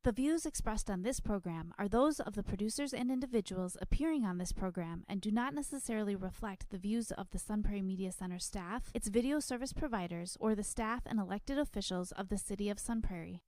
The views expressed on this program are those of the producers and individuals appearing on this program and do not necessarily reflect the views of the Sun Prairie Media Center staff, its video service providers, or the staff and elected officials of the City of Sun Prairie.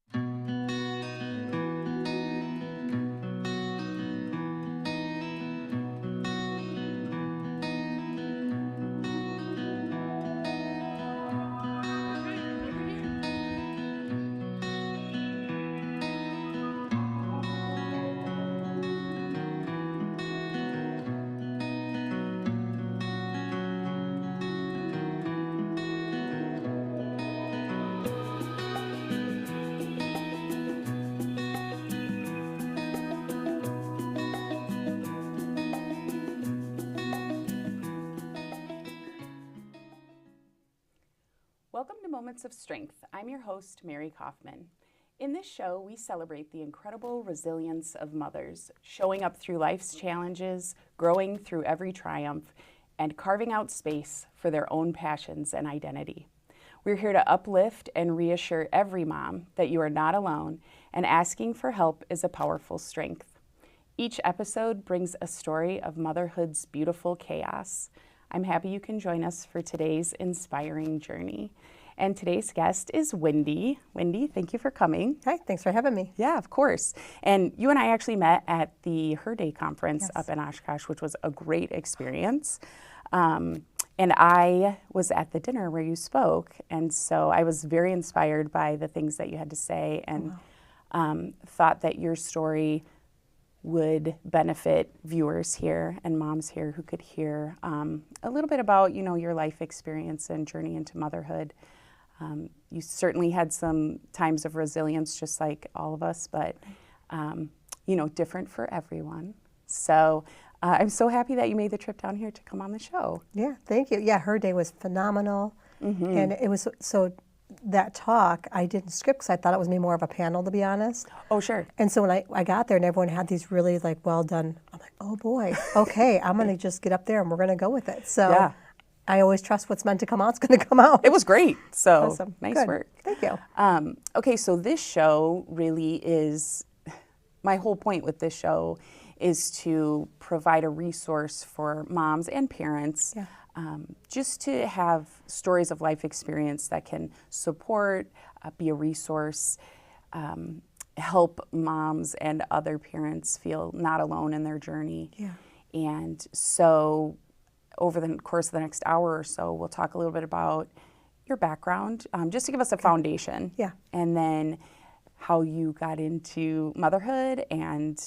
Welcome to Moments of Strength. I'm your host, Mary Kaufman. In this show, we celebrate the incredible resilience of mothers, showing up through life's challenges, growing through every triumph, and carving out space for their own passions and identity. We're here to uplift and reassure every mom that you are not alone, and asking for help is a powerful strength. Each episode brings a story of motherhood's beautiful chaos. I'm happy you can join us for today's inspiring journey. And today's guest is Wendy. Wendy, thank you for coming. Hi, thanks for having me. Yeah, of course. And you and I actually met at the Her Day conference up in Oshkosh, which was a great experience. And I was at the dinner where you spoke, and so I was very inspired by the things that you had to say, and thought that your story would benefit viewers here and moms here who could hear a little bit about, your life experience and journey into motherhood. You certainly had some times of resilience, just like all of us, but, different for everyone. So I'm so happy that you made the trip down here to come on the show. Yeah, thank you. Yeah, Her Day was phenomenal. Mm-hmm. And it was so that talk, I didn't script because I thought it was maybe more of a panel, to be honest. Oh, sure. And so when I got there and everyone had these really well done, I'm like, oh boy, okay, I'm going to just get up there and we're going to go with it. So yeah. I always trust what's meant to come out is going to come out. It was great. So awesome. Nice Good. Work. Thank you. Okay, so this show really is, my whole point with this show is to provide a resource for moms and parents. Yeah. Just to have stories of life experience that can support, be a resource, help moms and other parents feel not alone in their journey. Yeah. And so over the course of the next hour or so, we'll talk a little bit about your background, just to give us a foundation. Yeah. And then how you got into motherhood, and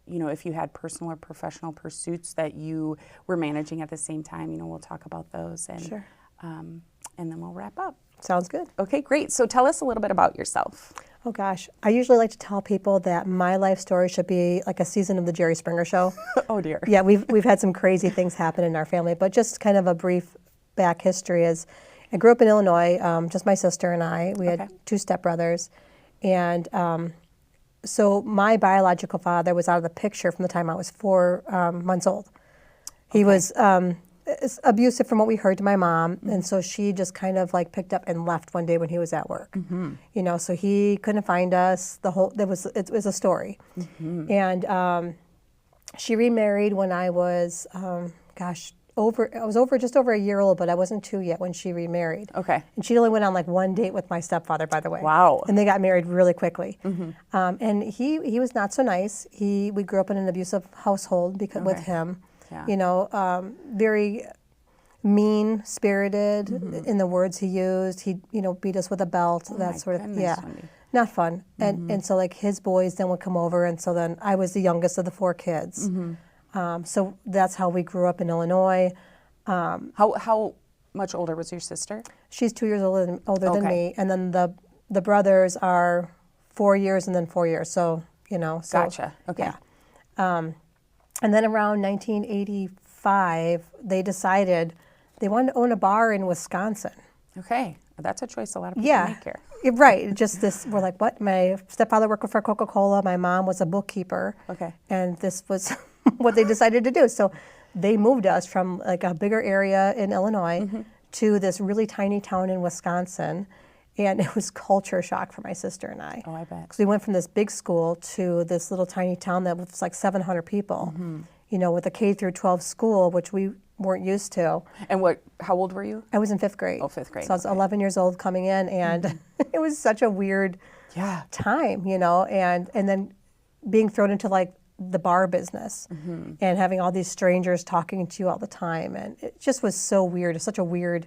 if you had personal or professional pursuits that you were managing at the same time, we'll talk about those, and Sure. And then we'll wrap up. Sounds good. Okay, great. So tell us a little bit about yourself. Oh gosh, I usually like to tell people that my life story should be like a season of the Jerry Springer Show. Oh dear. Yeah, we've had some crazy things happen in our family, but just kind of a brief back history is, I grew up in Illinois, just my sister and I. We had two stepbrothers, and so my biological father was out of the picture from the time I was 4 months old. He was abusive from what we heard to my mom, and so she just kind of picked up and left one day when he was at work. Mm-hmm. So he couldn't find us. It was a story. Mm-hmm. And she remarried when I was, just over a year old, but I wasn't 2 yet when she remarried. Okay. And she only went on one date with my stepfather, by the way. Wow. And they got married really quickly. Mm-hmm. And he was not so nice. We grew up in an abusive household with him. Yeah. Very mean-spirited in the words he used. He, beat us with a belt, that sort of, goodness, yeah. Wendy. Not fun. And so his boys then would come over, and so then I was the youngest of the 4 kids. Mm-hmm. So that's how we grew up in Illinois. How much older was your sister? She's 2 years older than me, and then the brothers are 4 years and then 4 years. So Gotcha. Okay. Yeah. And then around 1985, they decided they wanted to own a bar in Wisconsin. Okay, that's a choice a lot of people make here. Right. Just this, we're like, what? My stepfather worked for Coca-Cola. My mom was a bookkeeper. Okay. And this was what they decided to do. So they moved us from a bigger area in Illinois to this really tiny town in Wisconsin. And it was culture shock for my sister and I. Oh, I bet. Because we went from this big school to this little tiny town that was like 700 people, you know, with a K through 12 school, which we weren't used to. And how old were you? I was in 5th grade. Oh, 5th grade. So I was 11 years old coming in, and it was such a weird time, you know, and then being thrown into like the bar business and having all these strangers talking to you all the time. And it just was so weird. It's such a weird,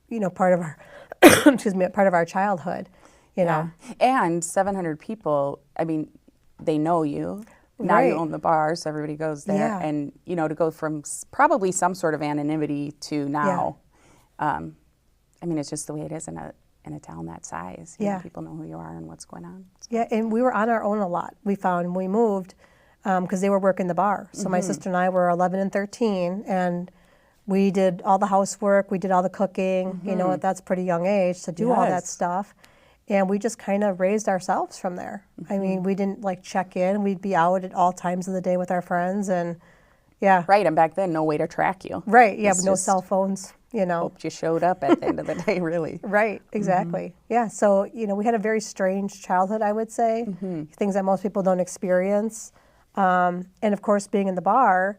you know, part of our, part of our childhood, you know. And 700 people, I mean, they know you. Now you own the bar, so everybody goes there. Yeah. And, you know, to go from probably some sort of anonymity to now, I mean, it's just the way it is in a town that size. You know, people know who you are and what's going on. So. Yeah, and we were on our own a lot. We found when we moved, because they were working the bar. So my sister and I were 11 and 13, and we did all the housework, we did all the cooking, you know, that's a pretty young age to do all that stuff. And we just kind of raised ourselves from there. I mean, we didn't like check in. We'd be out at all times of the day with our friends, and Right, and back then, no way to track you. Right, yeah, no cell phones, you know. Hoped you showed up at the end of the day, really. Right, exactly. Yeah, so, you know, we had a very strange childhood, I would say, things that most people don't experience. And of course, being in the bar,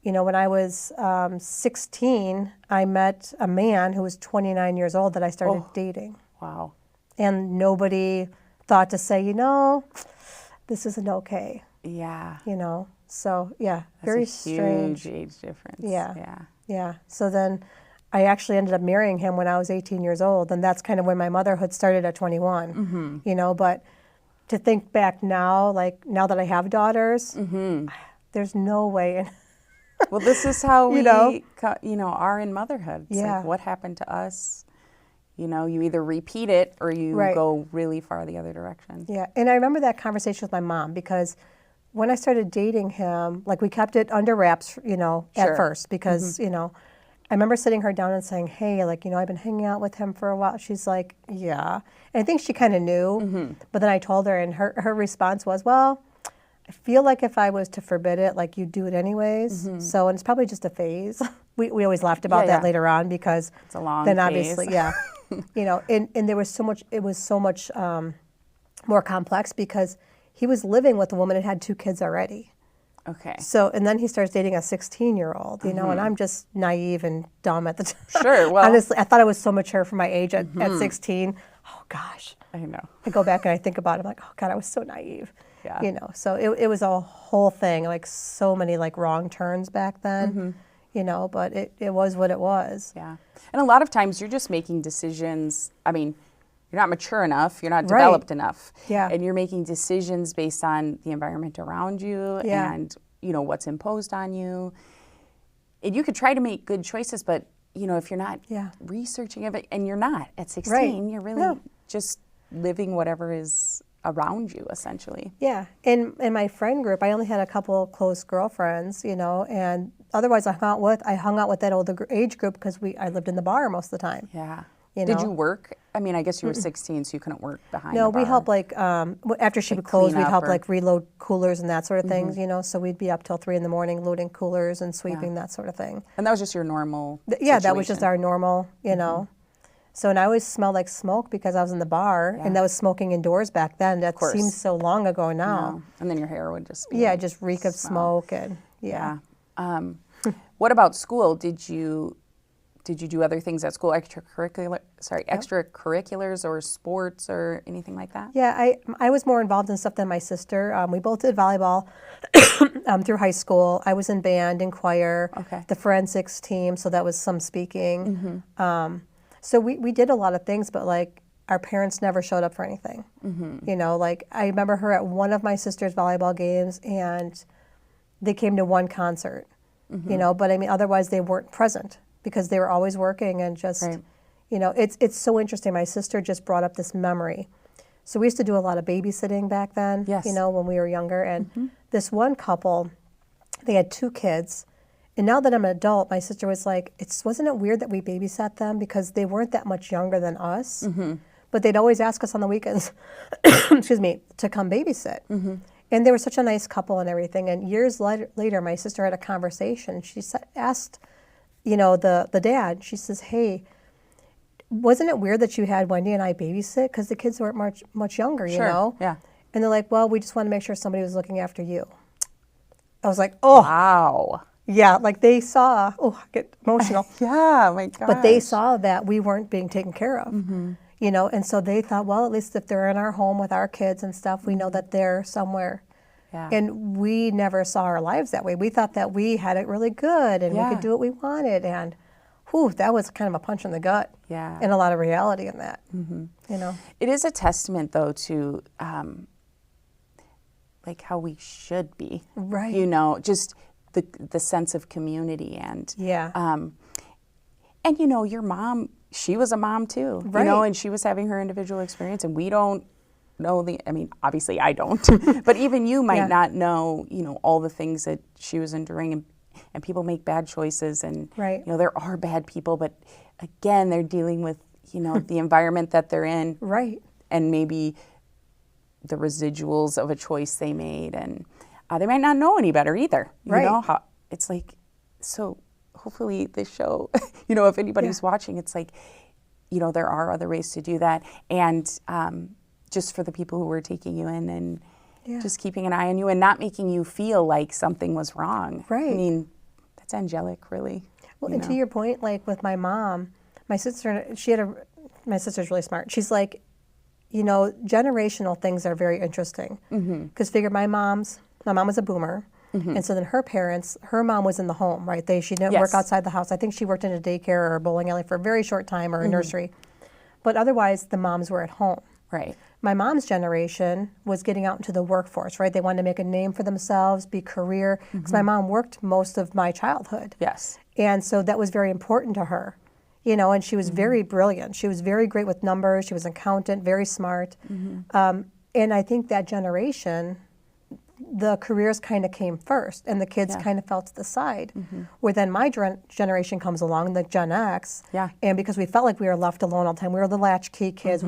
you know, when I was 16, I met a man who was 29 years old that I started dating. Wow. And nobody thought to say, you know, this isn't okay. Yeah. You know, so yeah, That's very a strange. huge age difference. Yeah. So then I actually ended up marrying him when I was 18 years old, and that's kind of when my motherhood started at 21. You know, but to think back now, like now that I have daughters, there's no way. Well, this is how we, you know? are in motherhood. It's like, what happened to us? You know, you either repeat it or you go really far the other direction. Yeah, and I remember that conversation with my mom, because when I started dating him, like we kept it under wraps, you know, at first, because, you know, I remember sitting her down and saying, hey, like, you know, I've been hanging out with him for a while. She's like, yeah. And I think she kind of knew, but then I told her, and her response was, well, I feel like if I was to forbid it, like you'd do it anyways. So, and it's probably just a phase. We always laughed about that later on, because it's a long then phase. Obviously, you know, and there was so much, it was so much more complex, because he was living with a woman and had 2 kids already. Okay. So, and then he starts dating a 16-year-old, you know, and I'm just naive and dumb at the time. Sure, well. Honestly, I thought I was so mature for my age at 16. Oh, gosh. I know. I go back and I think about it, I'm like, oh, God, I was so naive. Yeah. You know, so it was a whole thing, like so many like wrong turns back then, you know, but it was what it was. Yeah. And a lot of times you're just making decisions. I mean, you're not mature enough, you're not developed enough. Yeah. And you're making decisions based on the environment around you and, you know, what's imposed on you. And you could try to make good choices, but, you know, if you're not researching it, and you're not at 16, you're really just living whatever is around you, essentially. Yeah. In my friend group, I only had a couple close girlfriends, you know, and otherwise I hung out with that older age group, because I lived in the bar most of the time. Yeah. You Did know? you work? I mean, I guess you were 16, so you couldn't work behind the No, bar. we helped like, after she would close, we'd help like reload coolers and that sort of things, you know, so we'd be up till 3 in the morning loading coolers and sweeping, that sort of thing. And that was just your normal Yeah, that was situation. just our normal, you know. So, and I always smelled like smoke because I was in the bar, and that was smoking indoors back then. That seems so long ago now. No. And then your hair would just be just reek of smoke, and What about school? Did you do other things at school, extracurriculars or sports or anything like that? Yeah, I was more involved in stuff than my sister. We both did volleyball through high school. I was in band and choir, the forensics team, so that was some speaking. So we did a lot of things, but like our parents never showed up for anything. You know, like I remember her at one of my sister's volleyball games, and they came to one concert, you know, but I mean, otherwise they weren't present, because they were always working and just, you know, it's so interesting. My sister just brought up this memory. So we used to do a lot of babysitting back then, you know, when we were younger. And this one couple, they had 2 kids. And now that I'm an adult, my sister was like, wasn't it weird that we babysat them? Because they weren't that much younger than us. But they'd always ask us on the weekends, excuse me, to come babysit. And they were such a nice couple and everything. And years later, my sister had a conversation. She asked, you know, the dad, she says, hey, wasn't it weird that you had Wendy and I babysit? Because the kids weren't much younger, you know? Yeah. And they're like, well, we just want to make sure somebody was looking after you. I was like, oh. Wow. Yeah, like they saw, oh, I get emotional. Yeah, my God. But they saw that we weren't being taken care of, you know, and so they thought, well, at least if they're in our home with our kids and stuff, we know that they're somewhere. Yeah. And we never saw our lives that way. We thought that we had it really good and we could do what we wanted. And whew, that was kind of a punch in the gut. Yeah. And a lot of reality in that, you know. It is a testament, though, to like how we should be. Right. You know, just the sense of community and and you know, your mom, she was a mom too, you know, and she was having her individual experience, and we don't know I mean, obviously I don't, but even you might not know, you know, all the things that she was enduring, and people make bad choices, and you know, there are bad people, but again, they're dealing with, you know, the environment that they're in, and maybe the residuals of a choice they made, and they might not know any better either. You know, how it's like, so hopefully this show, you know, if anybody's watching, it's like, you know, there are other ways to do that. And just for the people who were taking you in and just keeping an eye on you and not making you feel like something was wrong. I mean, that's angelic, really. Well, and to your point, like with my mom, my sister, my sister's really smart. She's like, you know, generational things are very interesting. Because figure my mom was a boomer, and so then her parents, her mom was in the home, right? She didn't work outside the house. I think she worked in a daycare or a bowling alley for a very short time, or a nursery. But otherwise, the moms were at home. My mom's generation was getting out into the workforce, right? They wanted to make a name for themselves, be career, because my mom worked most of my childhood. And so that was very important to her, you know, and she was very brilliant. She was very great with numbers. She was an accountant, very smart. And I think that generation, the careers kind of came first, and the kids kind of fell to the side. Where then my generation comes along, the Gen X, and because we felt like we were left alone all the time, we were the latchkey kids.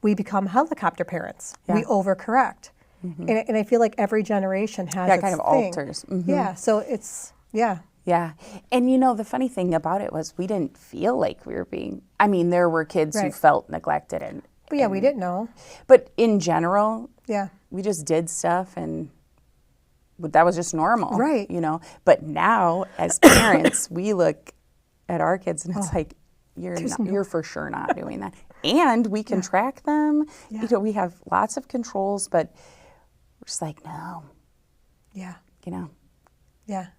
We become helicopter parents. We overcorrect, and I feel like every generation has its kind of thing. alters. So it's Yeah. And you know, the funny thing about it was we didn't feel like we were being, I mean, there were kids who felt neglected but we didn't know. But in general, we just did stuff, and that was just normal, you know. But now, as parents, we look at our kids, and it's like, you're for sure not doing that. And we can track them. You know, we have lots of controls, but we're just like, no. You know.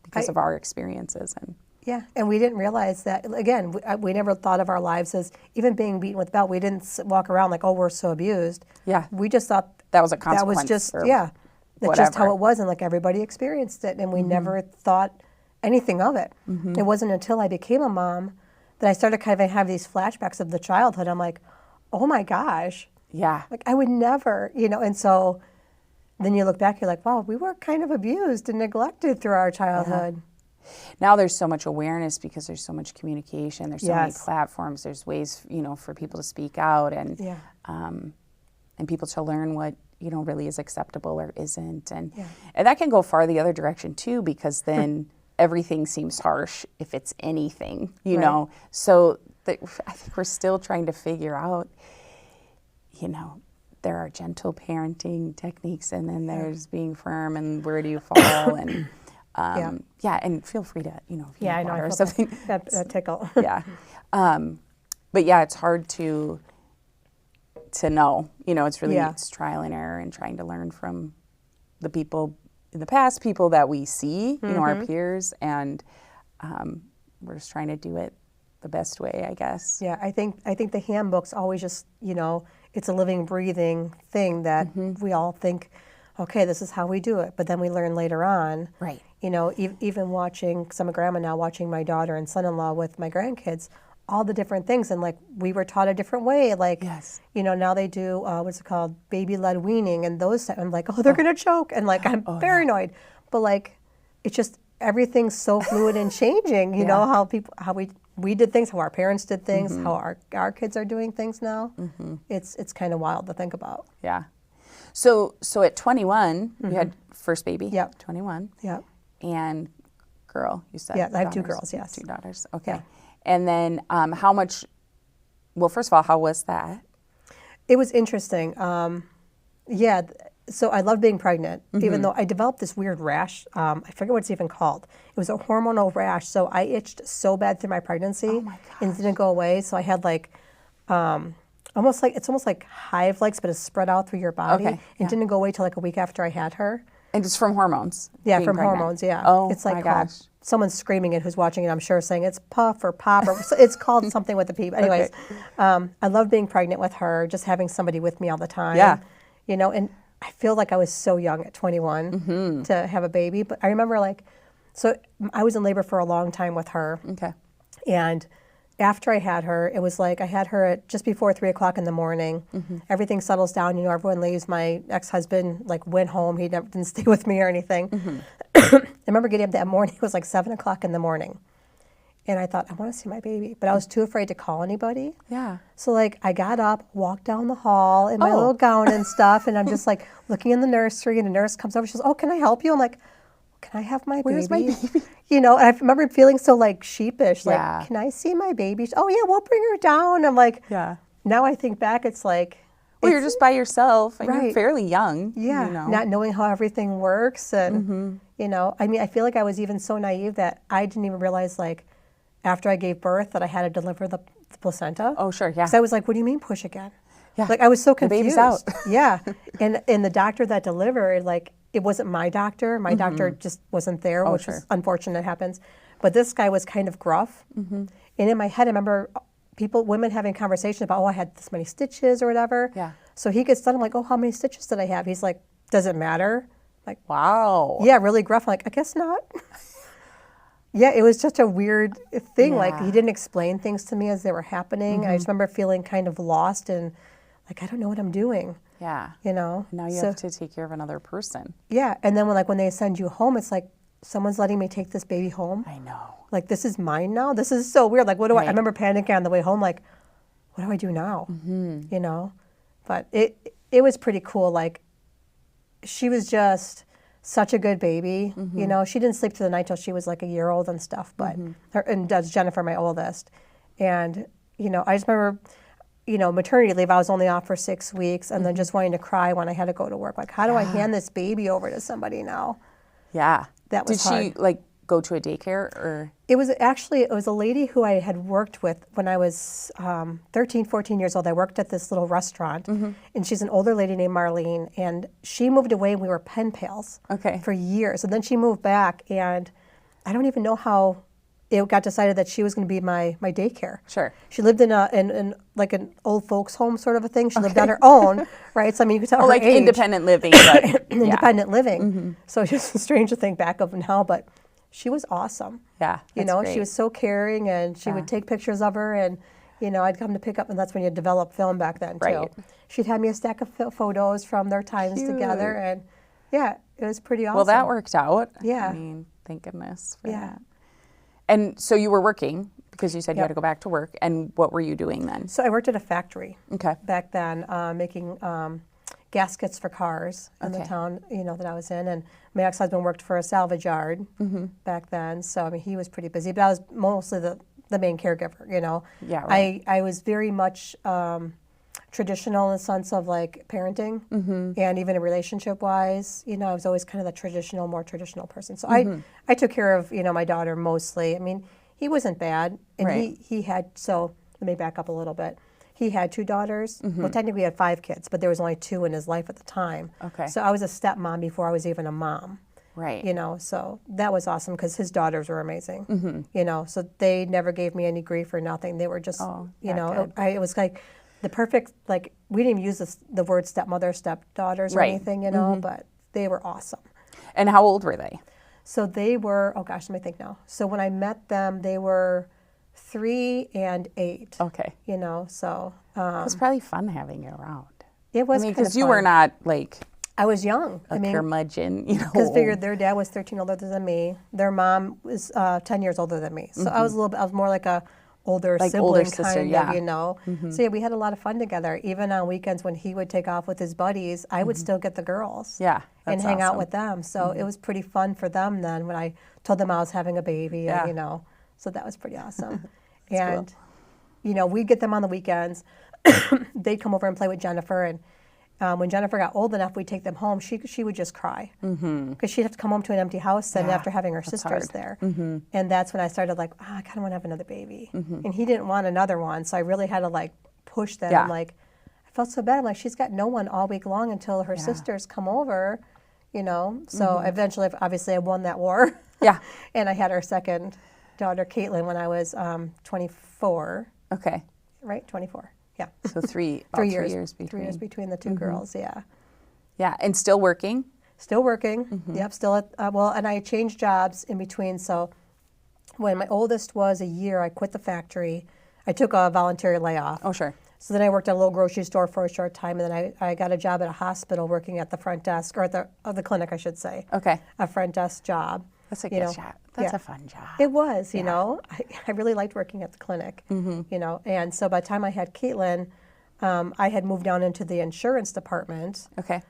Because of our experiences. And we didn't realize that, again, we never thought of our lives as even being beaten with a belt. We didn't walk around like, oh, we're so abused. We just thought that was a consequence. That was just, that's just how it was, and like everybody experienced it, and we never thought anything of it. It wasn't until I became a mom that I started kind of have these flashbacks of the childhood. I'm like, oh my gosh. Like I would never, you know, and so then you look back, you're like, wow, we were kind of abused and neglected through our childhood. Now there's so much awareness because there's so much communication. There's so many platforms. There's ways, you know, for people to speak out and people to learn what, you know, really is acceptable or isn't. And that can go far the other direction too, because then everything seems harsh if it's anything, you know. So I think we're still trying to figure out, you know, there are gentle parenting techniques, and then there's being firm, and where do you fall, and and feel free to, you know, if you need water or something. That tickle. But yeah, it's hard to know, you know. It's really it's trial and error, and trying to learn from the people in the past, people that we see, you know, our peers, and we're just trying to do it the best way, I guess. I think the handbook's always just, you know, it's a living, breathing thing that we all think, okay, this is how we do it. But then we learn later on, you know, even watching, because I'm a grandma now, watching my daughter and son-in-law with my grandkids, all the different things. And like, we were taught a different way. Like, you know, now they do, what's it called, baby-led weaning and those. I'm like, oh, they're going to choke. And like, I'm paranoid. But like, it's just, everything's so fluid and changing, you know, how we did things, how our parents did things, how our kids are doing things now. It's kind of wild to think about. So at 21, you had first baby. 21. And girl, you said. I have two girls, yes. 2 daughters. Okay. And then how much Well, first of all, how was that? It was interesting. Yeah, so I loved being pregnant, even though I developed this weird rash. I forget what it's even called. It was a hormonal rash, so I itched so bad through my pregnancy, and it didn't go away. So I had like, almost like hive-like, but it's spread out through your body. It didn't go away till like a week after I had her. And it's from hormones? Yeah, being from pregnant. hormones, yeah. Oh, it's like my called, gosh. someone's screaming it who's watching it, I'm sure, saying it's puff or pop, or it's called something with the P. Anyways, I loved being pregnant with her, just having somebody with me all the time. Yeah. You know, and I feel like I was so young at 21 to have a baby. But I remember so I was in labor for a long time with her. Okay. And after I had her, it was like I had her at just before 3 o'clock in the morning. Everything settles down, you know, everyone leaves. My ex-husband went home. He didn't stay with me or anything. I remember getting up that morning, it was like 7 o'clock in the morning. And I thought, I want to see my baby. But I was too afraid to call anybody. Yeah. So I got up, walked down the hall in my little gown and stuff, and I'm just looking in the nursery, and a nurse comes over, she goes, oh, can I help you? I'm like, can I have my Where's baby? my baby? You know, and I remember feeling so sheepish, Yeah. can I see my baby? Oh yeah, we'll bring her down. I'm like, Yeah. now I think back, it's like, Well, you're just by yourself, and you're Right. fairly young. yeah, You know? not knowing how everything works. And, you know, I mean, I feel like I was even so naive that I didn't even realize, after I gave birth, that I had to deliver the placenta. Oh, sure, yeah. So I was like, what do you mean push again? Yeah. I was so The confused. baby's out. Yeah. And the doctor that delivered, it wasn't my doctor. My doctor just wasn't there, which sure. is unfortunate, it happens. But this guy was kind of gruff. And in my head, I remember women having conversations about, I had this many stitches or whatever. Yeah. So he gets done, I'm like, how many stitches did I have? He's like, does it matter? Like, Wow. yeah, really gruff. I'm like, I guess not. Yeah, it was just a weird thing. Yeah. He didn't explain things to me as they were happening. I just remember feeling kind of lost and I don't know what I'm doing. Yeah. You know? Now you have to take care of another person. Yeah, and then when they send you home, it's like, someone's letting me take this baby home. I know. This is mine now? This is so weird. What do I remember panicking on the way home, what do I do now? You know? But it was pretty cool. She was just such a good baby. You know, she didn't sleep through the night till she was a year old and stuff. But and that's Jennifer, my oldest. And, you know, I just remember, you know, maternity leave, I was only off for 6 weeks and then just wanting to cry when I had to go to work. How do I hand this baby over to somebody now? Yeah. That was hard. Did she go to a daycare or? It was a lady who I had worked with when I was 13, 14 years old. I worked at this little restaurant, and she's an older lady named Marlene, and she moved away and we were pen pals for years. And then she moved back, and I don't even know how it got decided that she was going to be my daycare. Sure. She lived in an old folks home sort of a thing. She lived on her own, right? So I mean, you could tell her age. Independent living. But, Independent living. So it's just strange to think back of now, but she was awesome. Yeah, you know, great. she was so caring, and she would take pictures of her, and you know, I'd come to pick up, and that's when you develop film back then too. Right. She'd have me a stack of photos from their times together, and yeah, it was pretty awesome. Well, that worked out. Yeah. I mean, thank goodness for Yeah. that. And so you were working because you said you had to go back to work. And what were you doing then? So I worked at a factory Okay. back then, making gaskets for cars in the town, you know, that I was in. And my ex-husband worked for a salvage yard back then. So, I mean, he was pretty busy, but I was mostly the main caregiver, you know. Yeah, right. I was very much traditional in the sense of parenting and even relationship-wise. You know, I was always kind of the more traditional person. So I took care of, you know, my daughter mostly. I mean, he wasn't bad. And he had, so let me back up a little bit. He had 2 daughters. Well, technically he had 5 kids, but there was only 2 in his life at the time. Okay. So I was a stepmom before I was even a mom. Right. You know, so that was awesome because his daughters were amazing. You know, so they never gave me any grief or nothing. They were just, you know, it was the perfect, we didn't even use the word stepmother, stepdaughters or anything, you know, but they were awesome. And how old were they? So they were, oh gosh, let me think now. So when I met them, they were 3 and 8. Okay. You know, so. It was probably fun having you around. It was I mean, kind of because you fun. were not I was young. a curmudgeon, you know. Because figured their dad was 13 older than me. Their mom was 10 years older than me. So I was I was more like a older sibling older sister, kind yeah. of, you know. So yeah, we had a lot of fun together. Even on weekends when he would take off with his buddies, I would still get the girls. Yeah, and that's hang out awesome. with them. So it was pretty fun for them then when I told them I was having a baby, Yeah. and, you know. So that was pretty awesome. And we'd get them on the weekends. They'd come over and play with Jennifer, and when Jennifer got old enough, we'd take them home. She would just cry because she'd have to come home to an empty house and after having her sisters there. And that's when I started like, I kind of want to have another baby. And he didn't want another one, so I really had to like push that. I'm like, I felt so bad. I'm like, she's got no one all week long until her sisters come over, So eventually, obviously, I won that war. Yeah. And I had our second daughter, Caitlin, when I was 24. Okay. Right, 24. Yeah. So 3 years between. 3 years between the two girls, yeah. Yeah, and still working? Still working, yep, still at, and I changed jobs in between. So when my oldest was a year, I quit the factory. I took a voluntary layoff. Oh, sure. So then I worked at a little grocery store for a short time, and then I got a job at a hospital working at the front desk, or at the clinic, I should say. Okay. A front desk job. That's a good job. That's a fun job. It was, I really liked working at the clinic, and so by the time I had Caitlin, I had moved down into the insurance department. Okay.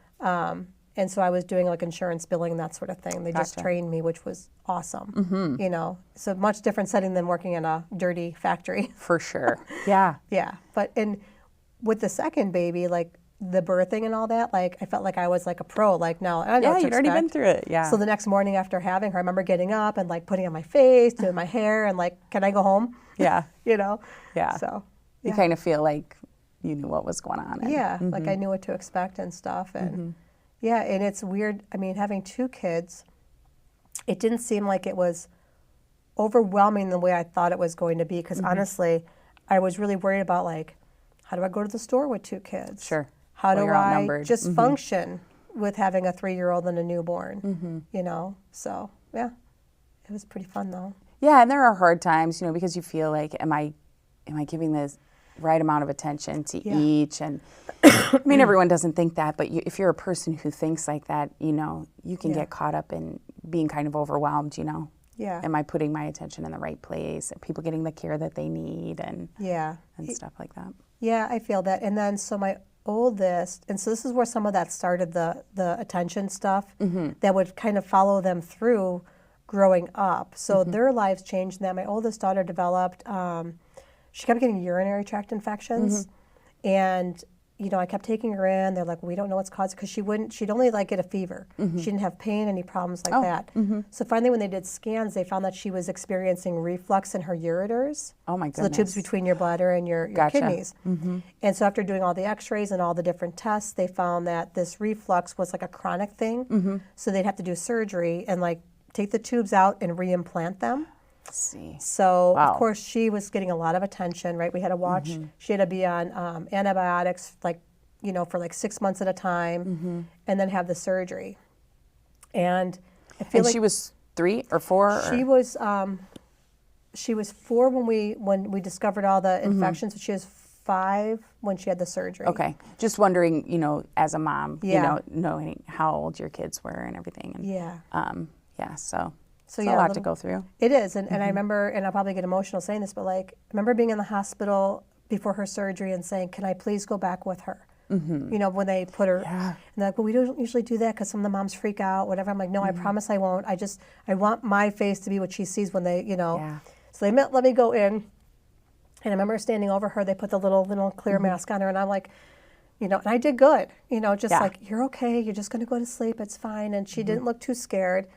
And so I was doing like insurance billing and that sort of thing. They just trained me, which was awesome. So much different setting than working in a dirty factory. For sure. Yeah. Yeah. But with the second baby, like the birthing and all that, like I felt like I was like a pro. Like now I know what to you'd already been expect. through it. Yeah. So the next morning after having her, I remember getting up and like putting on my face, doing my hair, and like, can I go home? Yeah. Yeah. So you kind of feel like you knew what was going on. Like I knew what to expect and stuff. And yeah, and it's weird. I mean, having two kids, it didn't seem like it was overwhelming the way I thought it was going to be. Because honestly, I was really worried about like, how do I go to the store with two kids? Sure. How do I just function with having a 3-year-old and a newborn? So yeah, it was pretty fun though. Yeah, and there are hard times, because you feel like, am I giving this right amount of attention to each? And I mean, everyone doesn't think that, but if you're a person who thinks like that, you can get caught up in being kind of overwhelmed, Yeah. Am I putting my attention in the right place? Are people getting the care that they need and stuff like that? Yeah, I feel that. And then so my oldest, and so this is where some of that started, the attention stuff that would kind of follow them through growing up. So their lives changed. And then my oldest daughter developed, she kept getting urinary tract infections. And, I kept taking her in. They're like, we don't know what's caused it, because she'd only like get a fever. She didn't have pain, any problems like that. So finally when they did scans, they found that she was experiencing reflux in her ureters. Oh my goodness. So the tubes between your bladder and your kidneys. And so after doing all the x-rays and all the different tests, they found that this reflux was like a chronic thing. So they'd have to do surgery and like take the tubes out and reimplant them. See. So, of course, she was getting a lot of attention, right? We had to watch. She had to be on antibiotics, like, for like 6 months at a time, and then have the surgery. And I feel like she was 3 or 4? She was 4 when we discovered all the infections, but she was 5 when she had the surgery. Okay. Just wondering, as a mom, knowing how old your kids were and everything. And, so it's a lot to go through. It is, and I remember, and I'll probably get emotional saying this, but like, I remember being in the hospital before her surgery and saying, can I please go back with her? When they put her, and they're like, well, we don't usually do that because some of the moms freak out, whatever. I'm like, no, I promise I won't. I want my face to be what she sees when they, So they let me go in, and I remember standing over her, they put the little clear mask on her, and I'm like, and I did good, like, you're okay, you're just gonna go to sleep, it's fine. And she didn't look too scared.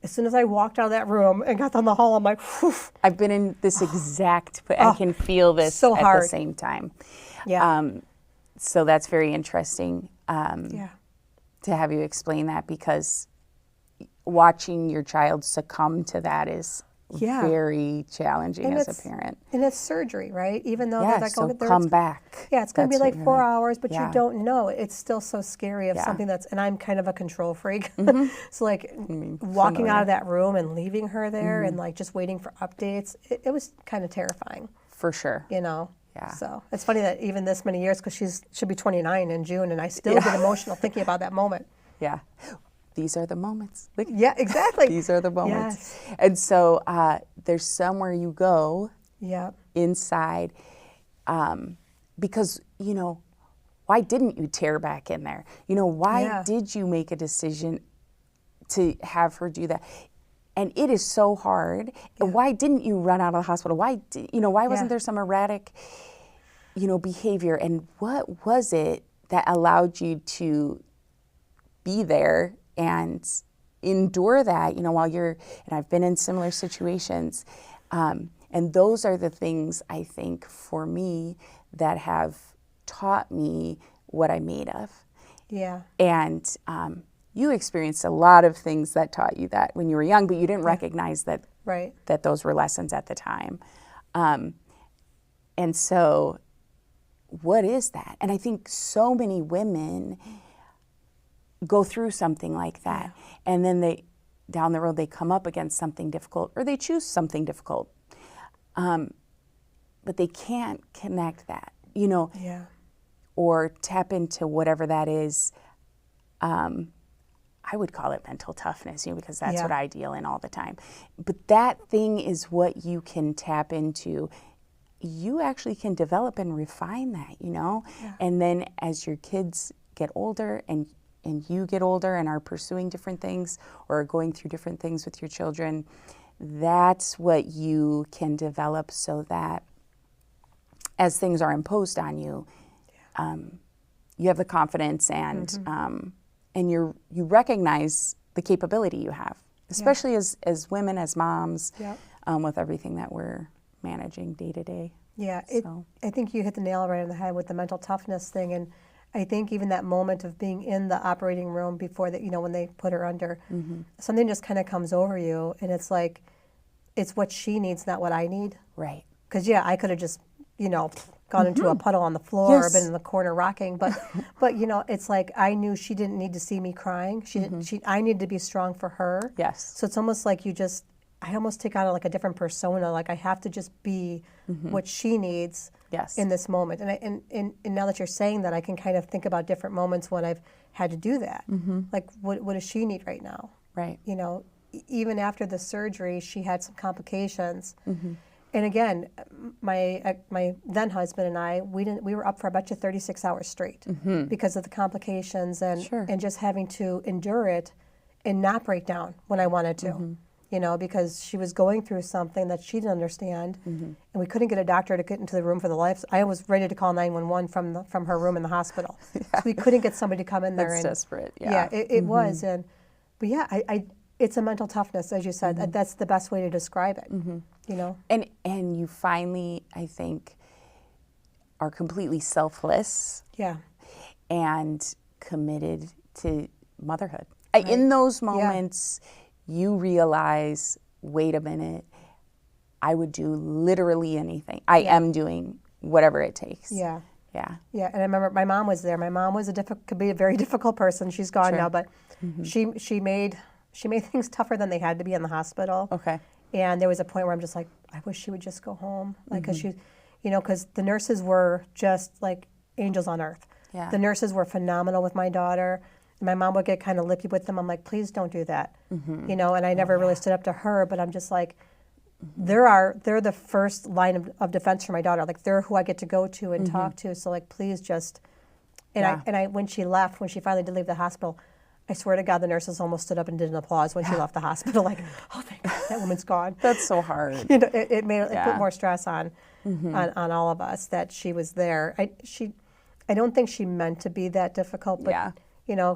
As soon as I walked out of that room and got down the hall, I'm like, whew. I've been in this exact, I can feel this so at hard. the same time. Yeah. So that's very interesting to have you explain that, because watching your child succumb to that is very challenging as a parent. And it's surgery, right? Even though they're like, so come back. Yeah, it's going to be like 4 hours, but you don't know. It's still so scary of something and I'm kind of a control freak. So like walking out of that room and leaving her there and like just waiting for updates, it was kind of terrifying. For sure. Yeah. So it's funny that even this many years, because she'll be 29 in June, and I still get emotional thinking about that moment. Yeah. These are the moments. Yeah, exactly. These are the moments. Yes. And so there's somewhere you go inside because, why didn't you tear back in there? Why did you make a decision to have her do that? And it is so hard. Yeah. Why didn't you run out of the hospital? Why wasn't there some erratic, behavior? And what was it that allowed you to be there and endure that, while and I've been in similar situations. And those are the things, I think, for me, that have taught me what I'm made of. Yeah. And you experienced a lot of things that taught you that when you were young, but you didn't recognize that that those were lessons at the time. And so what is that? And I think so many women go through something like that. And then down the road, they come up against something difficult, or they choose something difficult. But they can't connect that, or tap into whatever that is. I would call it mental toughness, because that's what I deal in all the time. But that thing is what you can tap into. You actually can develop and refine that, And then as your kids get older and you get older and are pursuing different things or are going through different things with your children, that's what you can develop so that as things are imposed on you, you have the confidence and you recognize the capability you have, especially as women, as moms, with everything that we're managing day to day. Yeah, I think you hit the nail right on the head with the mental toughness thing. And I think even that moment of being in the operating room before that, when they put her under, something just kind of comes over you. And it's like, it's what she needs, not what I need. Right. Because, I could have just, gone into a puddle on the floor or been in the corner rocking. But it's like I knew she didn't need to see me crying. I needed to be strong for her. Yes. So it's almost like I almost take on like a different persona. Like I have to just be what she needs in this moment. And now that you're saying that, I can kind of think about different moments when I've had to do that. Like what does she need right now? Right. Even after the surgery, she had some complications. And again, my then husband and I, we were up for about 36 hours straight because of the complications and just having to endure it and not break down when I wanted to, because she was going through something that she didn't understand, and we couldn't get a doctor to get into the room for the life. I was ready to call 911 from her room in the hospital. So we couldn't get somebody to come in there. That's desperate. Yeah, it was. But it's a mental toughness, as you said. That's the best way to describe it. And you finally, I think, are completely selfless. Yeah. And committed to motherhood. Right. In those moments, you realize, wait a minute, I would do literally anything. I am doing whatever it takes. Yeah. Yeah. Yeah. And I remember my mom was there. My mom was could be a very difficult person. She's gone now, but she made things tougher than they had to be in the hospital. Okay. And there was a point where I'm just like, I wish she would just go home. Like, because because the nurses were just like angels on earth. Yeah. The nurses were phenomenal with my daughter. My mom would get kind of lippy with them. I'm like, please don't do that. And I never really stood up to her, but I'm just like, they're the first line of defense for my daughter. Like, they're who I get to go to and talk to. So like, please just, I when she finally did leave the hospital, I swear to God, the nurses almost stood up and did an applause when she left the hospital. Like, oh, thank God, that woman's gone. That's so hard. It put more stress on all of us that she was there. I don't think she meant to be that difficult, but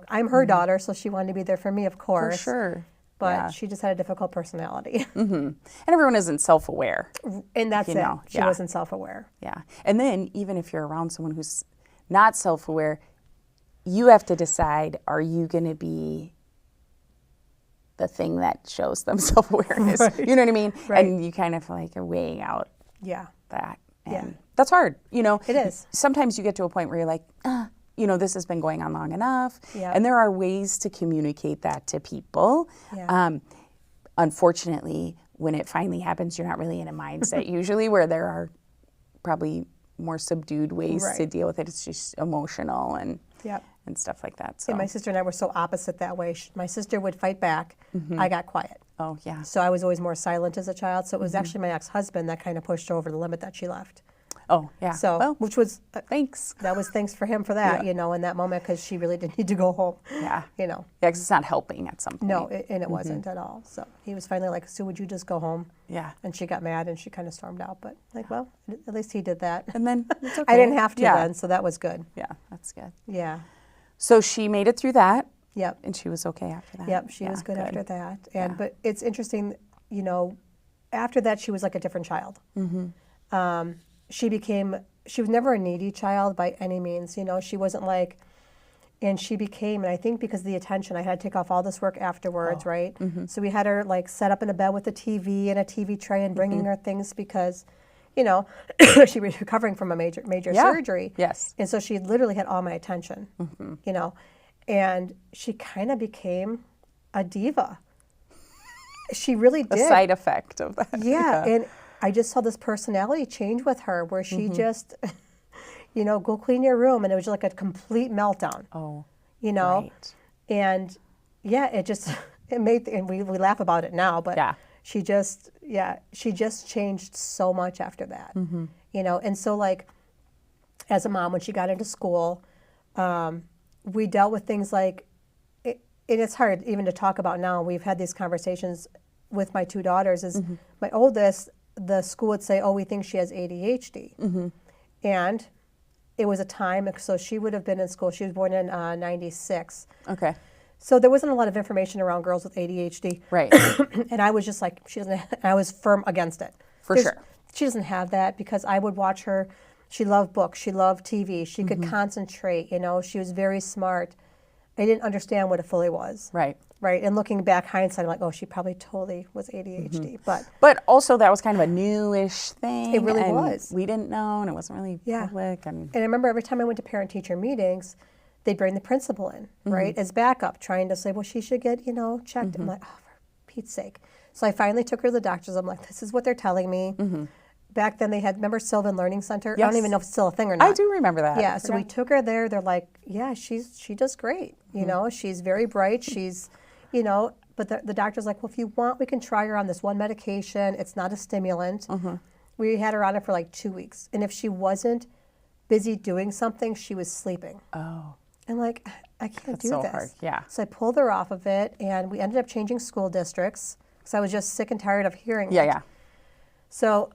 I'm her daughter, so she wanted to be there for me, of course. For sure. But she just had a difficult personality. And everyone isn't self-aware. And that's it. She wasn't self-aware. Yeah. And then even if you're around someone who's not self-aware, you have to decide, are you going to be the thing that shows them self-awareness? Right. You know what I mean? Right. And you kind of like are weighing out that. And that's hard. It is. Sometimes you get to a point where you're like, this has been going on long enough. Yeah. And there are ways to communicate that to people. Yeah. Unfortunately, when it finally happens, you're not really in a mindset usually where there are probably more subdued ways to deal with it. It's just emotional and stuff like that. So. And my sister and I were so opposite that way. My sister would fight back. I got quiet. Oh, yeah. So I was always more silent as a child. So it was actually my ex-husband that kind of pushed her over the limit that she left. Oh, yeah. So, well, which was, thanks. that was thanks for him for that, Yeah. in that moment, because she really didn't need to go home. Yeah. Yeah, because it's not helping at some point. No, and it wasn't at all. So he was finally like, Sue, would you just go home? Yeah. And she got mad and she kind of stormed out. But well, at least he did that. And then it's okay. I didn't have to Yeah. then, so that was good. Yeah, that's good. Yeah. So she made it through that. Yep. And she was okay after that. Yep, she was good after that. And But it's interesting, after that she was like a different child. She was never a needy child by any means. She wasn't like, and she became, and I think because of the attention, I had to take off all this work afterwards, right? So we had her like set up in a bed with a TV and a TV tray and bringing her things because, she was recovering from a major surgery. Yes. And so she literally had all my attention, and she kind of became a diva. She really did. A side effect of that. Yeah, and I just saw this personality change with her where she just, go clean your room, and it was just like a complete meltdown. Oh, right. And yeah, it made, and we laugh about it now, but she just changed so much after that. And so like, as a mom, when she got into school, we dealt with things like, and it's hard even to talk about now. We've had these conversations with my two daughters. My oldest, the school would say, oh, we think she has ADHD. And it was a time, so she would have been in school. She was born in 96. Okay. So there wasn't a lot of information around girls with ADHD. Right. And I was just like, I was firm against it. For sure. She doesn't have that, because I would watch her. She loved books. She loved TV. She could concentrate. She was very smart. I didn't understand what it fully was. Right. Right. And looking back, hindsight, I'm like, oh, she probably totally was ADHD. But also that was kind of a newish thing. It really was. We didn't know, and it wasn't really public. And I remember every time I went to parent-teacher meetings, they'd bring the principal in, right, as backup, trying to say, well, she should get, checked. I'm like, oh, for Pete's sake. So I finally took her to the doctors. I'm like, this is what they're telling me. Back then they had, remember Sylvan Learning Center? Yes. I don't even know if it's still a thing or not. I do remember that. Yeah, so we took her there. They're like, yeah, she does great. She's very bright. She's, but the doctor's like, well, if you want, we can try her on this one medication. It's not a stimulant. We had her on it for like 2 weeks. And if she wasn't busy doing something, she was sleeping. Oh. I'm like, I can't do so this. hard. Yeah. So I pulled her off of it, and we ended up changing school districts because I was just sick and tired of hearing it. Yeah. So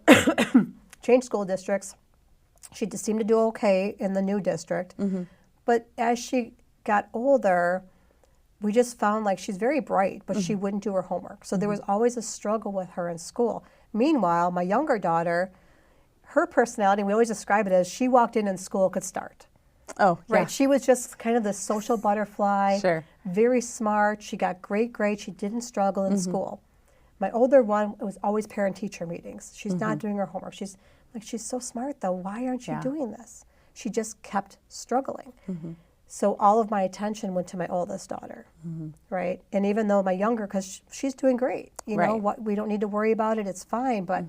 changed school districts. She just seemed to do okay in the new district. But as she got older, we just found like she's very bright, but she wouldn't do her homework. So there was always a struggle with her in school. Meanwhile, my younger daughter, her personality, we always describe it as she walked in and school could start. Oh, yeah. Right. She was just kind of the social butterfly. Sure. Very smart. She got great grades. She didn't struggle in school. My older one, it was always parent-teacher meetings. She's not doing her homework. She's so smart, though. Why aren't you doing this? She just kept struggling. So all of my attention went to my oldest daughter, right? And even though my younger, because she's doing great, you know, we don't need to worry about it. It's fine. But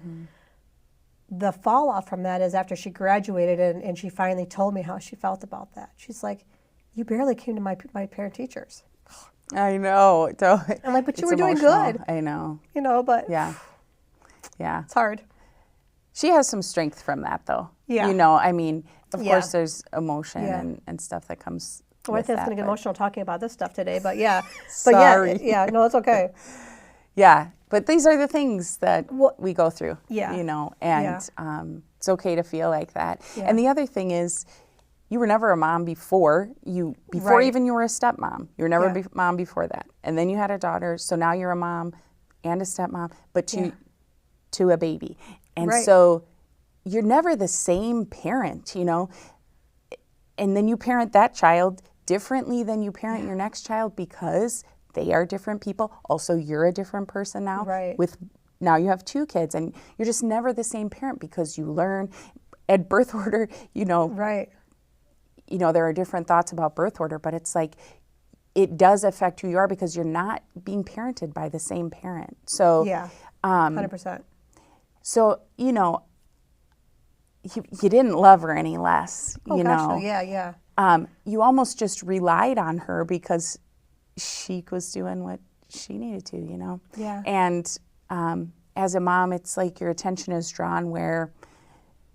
the fallout from that is after she graduated and she finally told me how she felt about that. She's like, you barely came to my parent-teachers. I know. I'm like, but you were doing good. I know. You know, but yeah, it's hard. She has some strength from that, though. Yeah. You know, I mean, of course, there's emotion and stuff that comes. Well, I think it's going to get emotional talking about this stuff today, but yeah. Sorry. No, it's okay. Yeah, but these are the things that we go through. Yeah. You know, and it's okay to feel like that. Yeah. And the other thing is, you were never a mom before even you were a stepmom. You were never a mom before that. And then you had a daughter, so now you're a mom and a stepmom, but to a baby. And so you're never the same parent, you know. And then you parent that child differently than you parent your next child because they are different people. Also, you're a different person now. Right. Now you have 2 kids, and you're just never the same parent because you learn at birth order, you know. Right. You know, there are different thoughts about birth order, but it's like it does affect who you are because you're not being parented by the same parent. So 100%. So, you know, you didn't love her any less, you know. No. Yeah. You almost just relied on her because she was doing what she needed to, you know. Yeah. And as a mom, it's like your attention is drawn where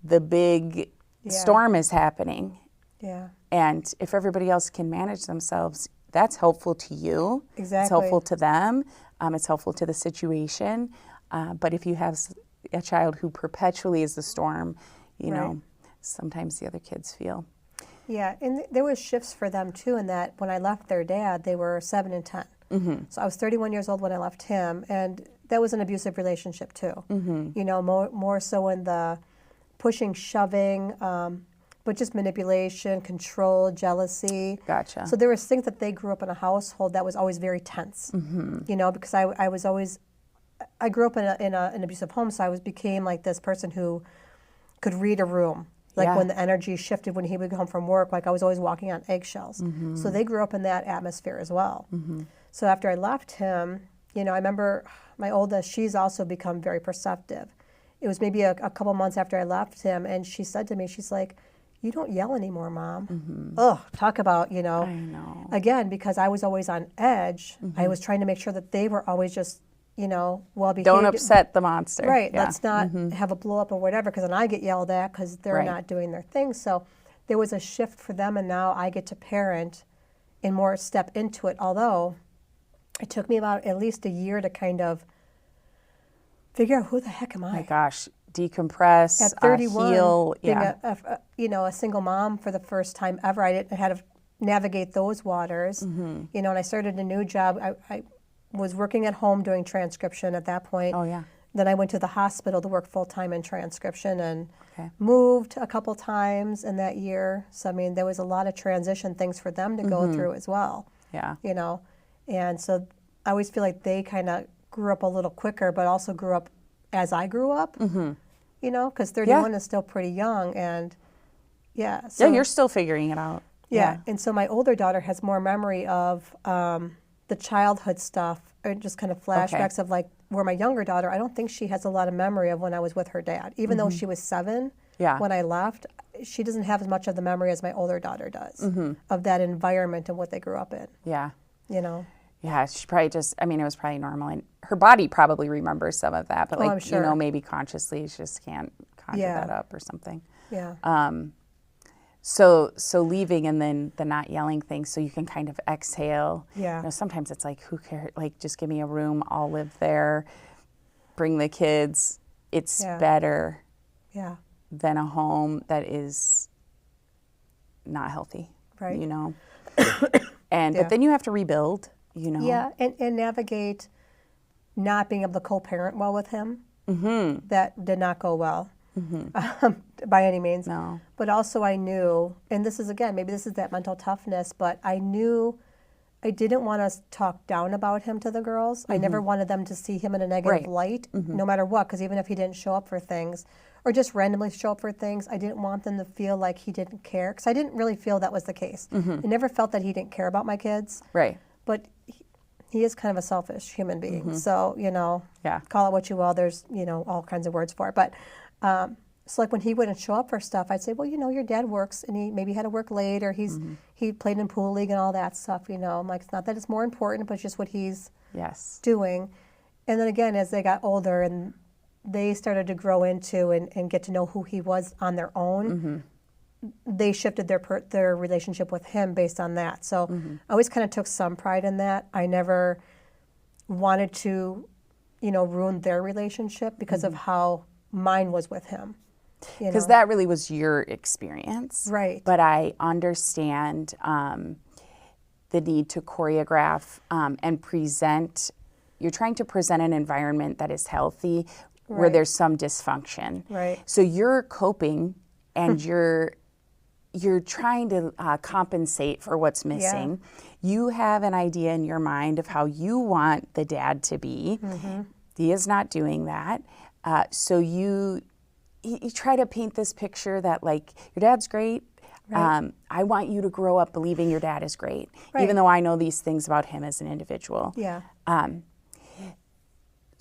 the big storm is happening. Yeah. And if everybody else can manage themselves, that's helpful to you. Exactly. It's helpful to them. It's helpful to the situation. But if you have a child who perpetually is the storm, you know, sometimes the other kids feel. Yeah, and there was shifts for them too in that when I left their dad, they were 7 and 10. Mm-hmm. So I was 31 years old when I left him, and that was an abusive relationship too. Mm-hmm. You know, more so in the pushing, shoving, but just manipulation, control, jealousy. Gotcha. So there was things that they grew up in a household that was always very tense. Mm-hmm. You know, because I grew up in an abusive home, so became like this person who could read a room. Like when the energy shifted when he would come from work, like I was always walking on eggshells. Mm-hmm. So they grew up in that atmosphere as well. Mm-hmm. So after I left him, you know, I remember my oldest, she's also become very perceptive. It was maybe a couple months after I left him, and she said to me, she's like, "You don't yell anymore, Mom." Mm-hmm. Oh, talk about, you know. I know. Again, because I was always on edge, I was trying to make sure that they were always just, you know, well behaved. Don't upset the monster. Right. Yeah. Let's not have a blow up or whatever, because then I get yelled at because they're not doing their thing. So there was a shift for them, and now I get to parent and more step into it. Although it took me about at least a year to kind of figure out who the heck am I. Oh my gosh, decompress, at 31, heal. Being a single mom for the first time ever, I had to navigate those waters. Mm-hmm. You know, and I started a new job. I was working at home doing transcription at that point. Oh, yeah. Then I went to the hospital to work full-time in transcription and moved a couple times in that year. So, I mean, there was a lot of transition things for them to go through as well. Yeah. You know, and so I always feel like they kind of grew up a little quicker, but also grew up as I grew up, you know, because 31 is still pretty young. And, so, you're still figuring it out. Yeah. And so my older daughter has more memory of the childhood stuff, or just kind of flashbacks of like where my younger daughter, I don't think she has a lot of memory of when I was with her dad. Even though she was 7 when I left, she doesn't have as much of the memory as my older daughter does of that environment and what they grew up in. Yeah. You know? Yeah, she probably just, I mean, it was probably normal. And her body probably remembers some of that, but like, I'm sure. you know, maybe consciously she just can't conjure that up or something. Yeah. So leaving and then the not yelling thing, so you can kind of exhale. Yeah. You know, sometimes it's like, who cares? Like, just give me a room. I'll live there. Bring the kids. It's better than a home that is not healthy. Right. You know? But then you have to rebuild, you know? Yeah, and navigate not being able to co-parent well with him. Mm-hmm. That did not go well. By any means. No. But also I knew, and this is again, maybe this is that mental toughness, but I knew I didn't want to talk down about him to the girls. I never wanted them to see him in a negative light, no matter what, because even if he didn't show up for things, or just randomly show up for things, I didn't want them to feel like he didn't care, because I didn't really feel that was the case. I never felt that he didn't care about my kids. Right. But he is kind of a selfish human being. So, you know, call it what you will. There's, you know, all kinds of words for it. But so like when he wouldn't show up for stuff, I'd say, well, you know, your dad works and he maybe had to work late, or he played in pool league and all that stuff, you know. I'm like, it's not that it's more important, but it's just what he's doing. And then again, as they got older and they started to grow into and get to know who he was on their own, they shifted their relationship with him based on that. So I always kind of took some pride in that. I never wanted to, you know, ruin their relationship because of how mine was with him. Because that really was your experience. Right. But I understand the need to choreograph and present. You're trying to present an environment that is healthy where there's some dysfunction. Right. So you're coping and you're trying to compensate for what's missing. Yeah. You have an idea in your mind of how you want the dad to be. He is not doing that. So you try to paint this picture that, like, your dad's great. Right. I want you to grow up believing your dad is great, even though I know these things about him as an individual. Yeah.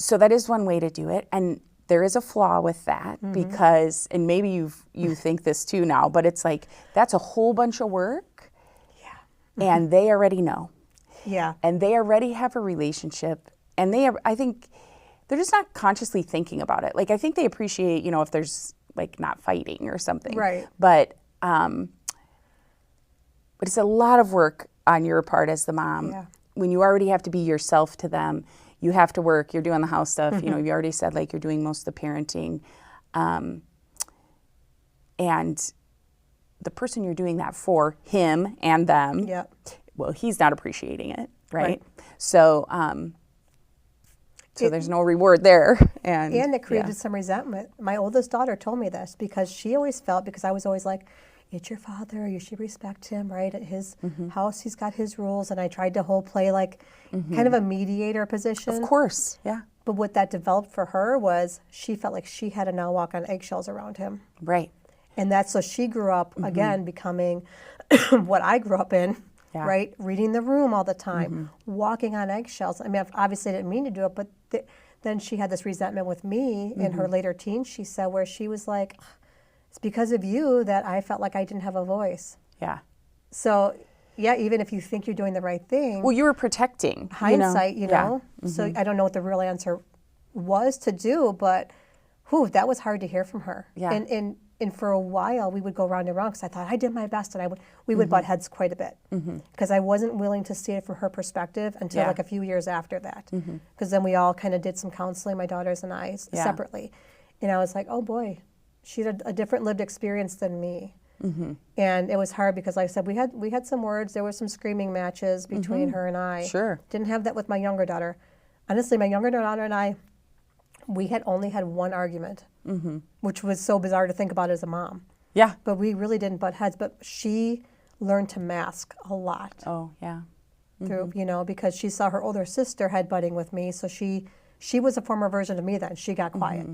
So that is one way to do it. And there is a flaw with that because, and maybe you think this too now, but it's like, that's a whole bunch of work. Yeah. And they already know. Yeah. And they already have a relationship. And I think, they're just not consciously thinking about it. Like, I think they appreciate, you know, if there's like not fighting or something. Right. But it's a lot of work on your part as the mom. Yeah. When you already have to be yourself to them, you have to work, you're doing the house stuff, you know, you already said like you're doing most of the parenting. And the person you're doing that for, him and them, Yep. well, he's not appreciating it, right? So there's no reward there. And it created some resentment. My oldest daughter told me this because she always felt, because I was always like, it's your father, you should respect him, right? At his house, he's got his rules. And I tried to play like kind of a mediator position. Of course, yeah. But what that developed for her was she felt like she had to now walk on eggshells around him. Right. And so she grew up, again, becoming what I grew up in, right? Reading the room all the time, walking on eggshells. I mean, obviously I didn't mean to do it, but then she had this resentment with me in her later teens, she said, where she was like, it's because of you that I felt like I didn't have a voice. Yeah. So, yeah, even if you think you're doing the right thing. Well, you were protecting. Hindsight, you know. So I don't know what the real answer was to do, but that was hard to hear from her. Yeah. And for a while, we would go round and round because I thought I did my best, and we would butt heads quite a bit because I wasn't willing to see it from her perspective until like a few years after that. Because then we all kind of did some counseling, my daughters and I, separately. And I was like, oh boy, she had a different lived experience than me. And it was hard because, like I said, we had some words. There were some screaming matches between her and I. Sure. Didn't have that with my younger daughter. Honestly, my younger daughter and I, we had only had one argument, which was so bizarre to think about as a mom. Yeah. But we really didn't butt heads. But she learned to mask a lot. Oh, yeah. Through, because she saw her older sister headbutting with me. So she was a former version of me then. She got quiet.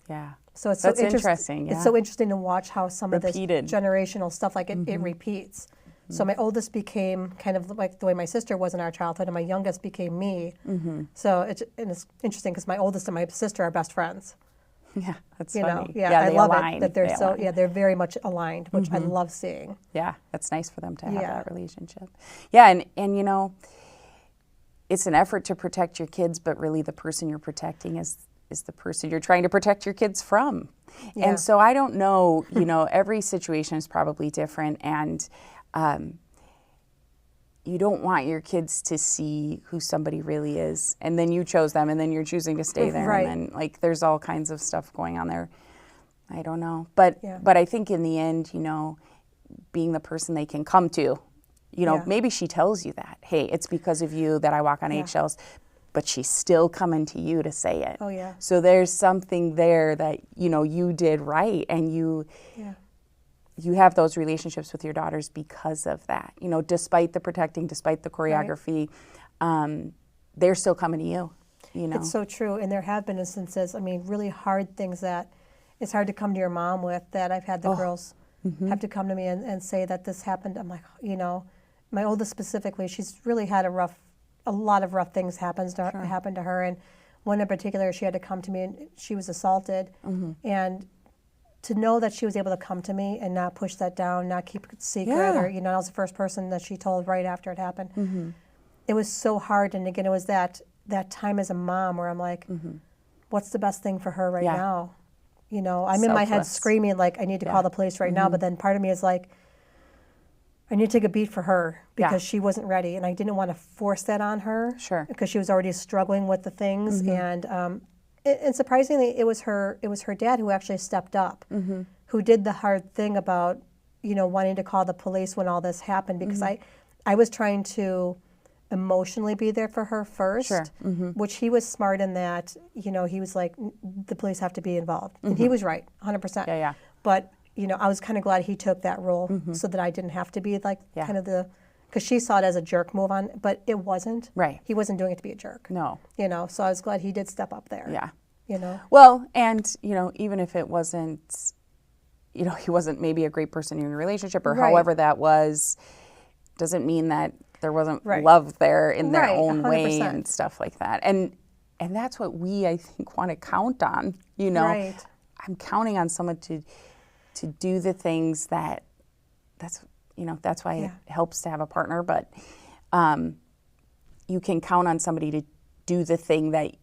Yeah. So it's That's so interesting. Yeah. It's so interesting to watch how some Repeated. of this generational stuff, like it repeats. So my oldest became kind of like the way my sister was in our childhood, and my youngest became me. So it's interesting because my oldest and my sister are best friends. Yeah, that's funny. I love align. it that they're align. they're very much aligned, which I love seeing. Yeah, that's nice for them to have that relationship. Yeah, and it's an effort to protect your kids, but really the person you're protecting is the person you're trying to protect your kids from. Yeah. And so I don't know, every situation is probably different, and you don't want your kids to see who somebody really is, and then you chose them, and then you're choosing to stay there, Right. and then there's all kinds of stuff going on there. I don't know, but I think in the end, being the person they can come to, maybe she tells you that, hey, it's because of you that I walk on eggshells, but she's still coming to you to say it. Oh yeah. So there's something there that you did right, and you have those relationships with your daughters because of that. Despite the protecting, despite the choreography, they're still coming to you. It's so true, and there have been instances. I mean, really hard things that it's hard to come to your mom with. That I've had the girls have to come to me and say that this happened. I'm like, my oldest specifically, she's really had a lot of rough things happen to her, and one in particular, she had to come to me, and she was assaulted, and to know that she was able to come to me and not push that down, not keep it secret, or I was the first person that she told right after it happened. It was so hard, and again, it was that time as a mom where I'm like, what's the best thing for her right now? I'm in my head screaming like I need to call the police right now, but then part of me is like, I need to take a beat for her because she wasn't ready, and I didn't want to force that on her. Sure. Because she was already struggling with the things, and surprisingly, it was her dad who actually stepped up, who did the hard thing about wanting to call the police when all this happened, because I was trying to emotionally be there for her first, which he was smart in that he was like, the police have to be involved, and he was right, 100%. Yeah. But I was kind of glad he took that role so that I didn't have to be like kind of because she saw it as a jerk move on, but it wasn't. Right. He wasn't doing it to be a jerk. No. So I was glad he did step up there. Yeah. Well, and, even if it wasn't, he wasn't maybe a great person in your relationship or however that was, doesn't mean that there wasn't love there in their own 100%. Way and stuff like that. And that's what we, I think, want to count on, Right. I'm counting on someone to do the things that's why it helps to have a partner, but you can count on somebody to do the thing that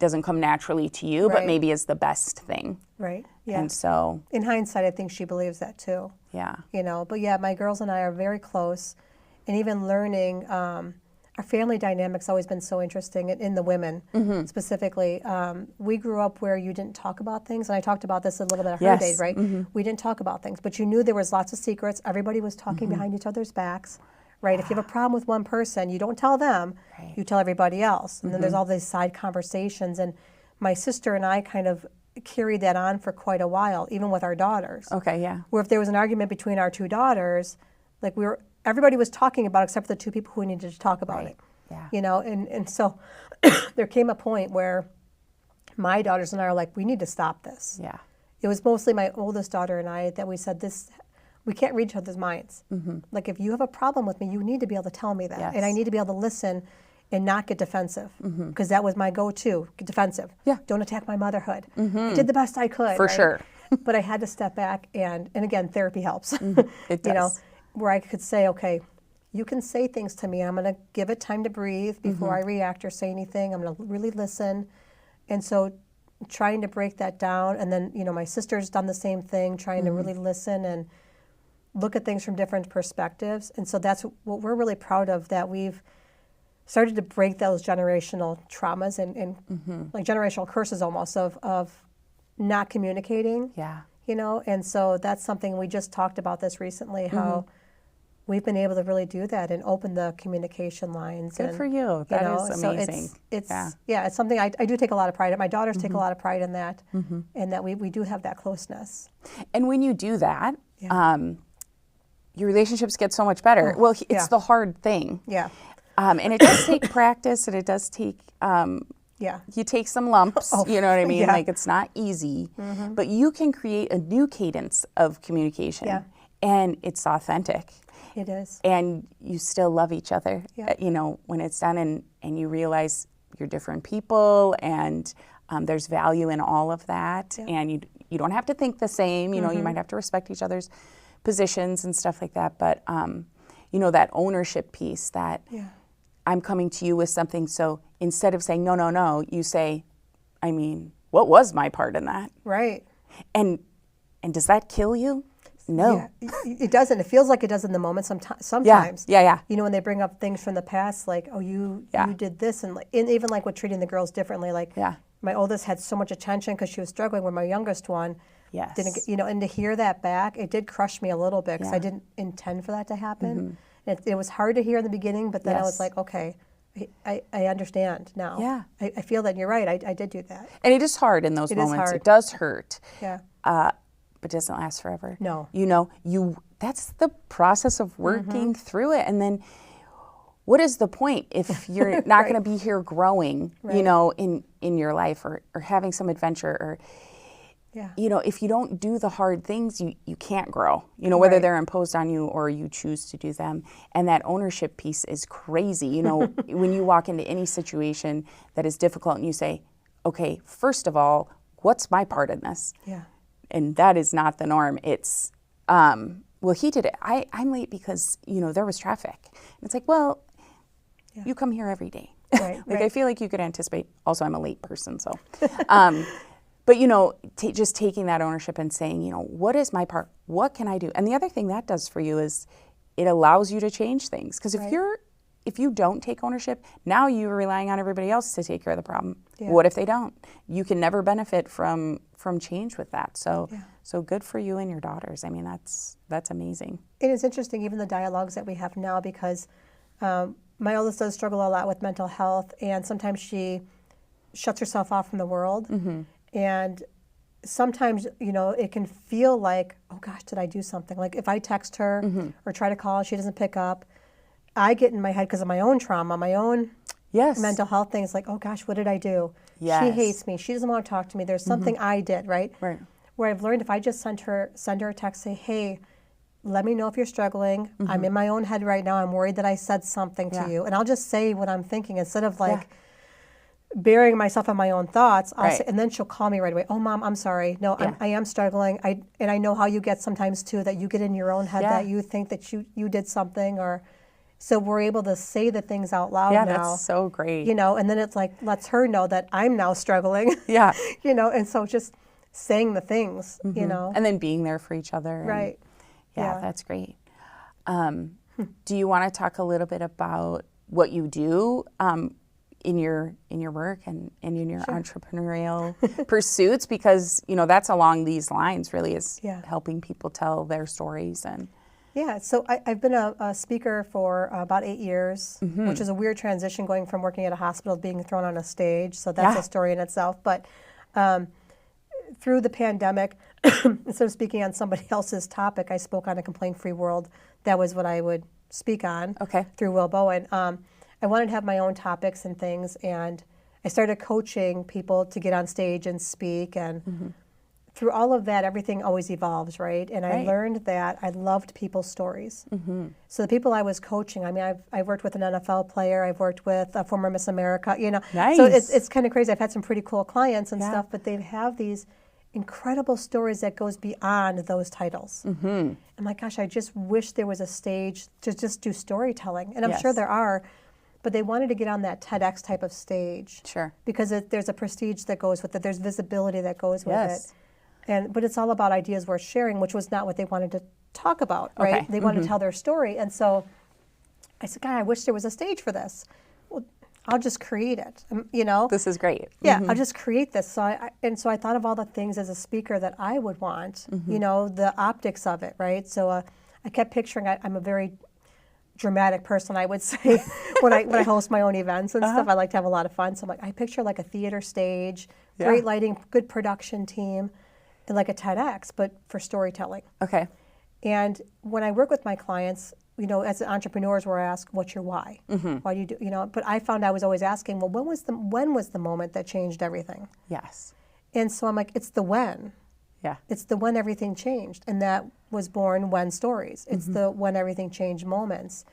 doesn't come naturally to you, but Right. maybe is the best thing. Right. Yeah. And so, In hindsight, I think she believes that too. yeah. But yeah, my girls and I are very close, and even learning, our family dynamic's always been so interesting in the women specifically. We grew up where you didn't talk about things, and I talked about this a little bit at her Yes. days, right? We didn't talk about things, but you knew there was lots of secrets. Everybody was talking behind each other's backs, right? If you have a problem with one person, you don't tell them, Right. you tell everybody else. And then there's all these side conversations, and my sister and I kind of carried that on for quite a while, even with our daughters. Okay, yeah. Where if there was an argument between our two daughters, like everybody was talking about it except for the two people who needed to talk about it. Yeah. And so there came a point where my daughters and I are like, we need to stop this. Yeah. It was mostly my oldest daughter and I that we said this, we can't read each other's minds. Like if you have a problem with me, you need to be able to tell me that. Yes. And I need to be able to listen and not get defensive, because that was my go-to, get defensive. Yeah. Don't attack my motherhood. I did the best I could. For right? sure. But I had to step back, and again, therapy helps. It does. Where I could say, okay, you can say things to me. I'm going to give it time to breathe before I react or say anything. I'm going to really listen. And so trying to break that down. And then, my sister's done the same thing, trying to really listen and look at things from different perspectives. And so that's what we're really proud of, that we've started to break those generational traumas and like generational curses almost of not communicating. Yeah. And so that's something we just talked about this recently, how we've been able to really do that and open the communication lines. Good and, for you. That is so amazing. It's Yeah. it's something I do take a lot of pride in. My daughters take a lot of pride in that, and that we do have that closeness. And when you do that, Yeah. your relationships get so much better. Well, it's yeah. the hard thing. Yeah, And it does take practice, and it does take, yeah, you take some lumps, you know what I mean? yeah. Like it's not easy, but you can create a new cadence of communication, Yeah. and it's authentic. it is. And you still love each other, Yeah. when it's done, and you realize you're different people, and there's value in all of that, Yeah. and you don't have to think the same, you might have to respect each other's positions and stuff like that, but that ownership piece, that Yeah. I'm coming to you with something, so instead of saying no, you say, what was my part in that? Right. And does that kill you? No. Yeah. It doesn't. It feels like it does in the moment sometimes. Yeah. When they bring up things from the past, like, oh, you did this, and even like with treating the girls differently. Like, Yeah. my oldest had so much attention because she was struggling, with my youngest one Yes. didn't get, and to hear that back, it did crush me a little bit, because Yeah. I didn't intend for that to happen. It was hard to hear in the beginning, but then I was Yes. like, okay, I understand now. Yeah. I feel that you're right. I did do that. And it is hard in those It is moments. hard. It does hurt. Yeah. But it doesn't last forever. No. That's the process of working through it. And then what is the point if you're not Right. going to be here growing, Right. in your life, or having some adventure, or, Yeah. if you don't do the hard things, you can't grow, whether Right. they're imposed on you or you choose to do them. And that ownership piece is crazy. When you walk into any situation that is difficult and you say, okay, first of all, what's my part in this? Yeah. And that is not the norm. It's, well, he did it. I'm late because, there was traffic. And it's like, well, Yeah. you come here every day. Right, Like, I right. feel like you could anticipate. Also, I'm a late person, so. But, just taking that ownership and saying, what is my part? What can I do? And the other thing that does for you is it allows you to change things. Because Right. if you don't take ownership, now you're relying on everybody else to take care of the problem. Yeah. What if they don't? You can never benefit from change with that. So, Yeah. so good for you and your daughters. That's amazing. It is interesting, even the dialogues that we have now, because my oldest does struggle a lot with mental health, and sometimes she shuts herself off from the world. And sometimes, it can feel like, oh gosh, did I do something? Like if I text her or try to call, she doesn't pick up. I get in my head because of my own trauma, my own Yes. mental health things, like, oh gosh, what did I do? She Yes. hates me. She doesn't want to talk to me. There's something I did, right? Right. Where I've learned, if I just send her a text, say, hey, let me know if you're struggling. I'm in my own head right now. I'm worried that I said something Yeah. to you. And I'll just say what I'm thinking instead of like burying myself in my own thoughts. I'll Right. say, and then she'll call me right away. Oh, Mom, I'm sorry. No, Yeah. I am struggling. And I know how you get sometimes too, that you get in your own head Yeah. that you think that you did something, or So we're able to say the things out loud Yeah, now. that's so great. You know, and then it's like, lets her know that I'm now struggling. Yeah. You know, and so just saying the things, you know. And then being there for each other. Right. Yeah, that's great. Do you want to talk a little bit about what you do in your work and in your entrepreneurial pursuits? Because, you know, that's along these lines really, is helping people tell their stories. And yeah, so I've been a speaker for about 8 years, which is a weird transition going from working at a hospital to being thrown on a stage. So that's a story in itself. But through the pandemic, instead of speaking on somebody else's topic, I spoke on a complaint-free world. That was what I would speak on through Will Bowen. I wanted to have my own topics and things, and I started coaching people to get on stage and speak. And through all of that, everything always evolves, right? And I learned that I loved people's stories. So the people I was coaching, I mean, I've worked with an NFL player, I've worked with a former Miss America, you know. So it's kind of crazy. I've had some pretty cool clients and stuff, but they have these incredible stories that goes beyond those titles. I'm like, gosh, I just wish there was a stage to just do storytelling. And I'm sure there are, but they wanted to get on that TEDx type of stage. Sure. Because there's a prestige that goes with it. There's visibility that goes with it. But it's all about ideas worth sharing, which was not what they wanted to talk about, right? They wanted to tell their story. And so I said, God, I wish there was a stage for this. Well, I'll just create it, you know? This is great. Yeah, I'll just create this. So I thought of all the things as a speaker that I would want, you know, the optics of it, right? So I kept picturing, I'm a very dramatic person, I would say, when I host my own events and stuff. I like to have a lot of fun. So I'm like, I picture like a theater stage, great lighting, good production team, and like a TEDx, but for storytelling. Okay. And when I work with my clients, you know, as entrepreneurs, we're asked, what's your why? Why do you do, you know? But I found I was always asking, well, when was the moment that changed everything? Yes. And so I'm like, it's the when. Yeah. It's the when everything changed. And that was born When Stories. It's the when everything changed moments.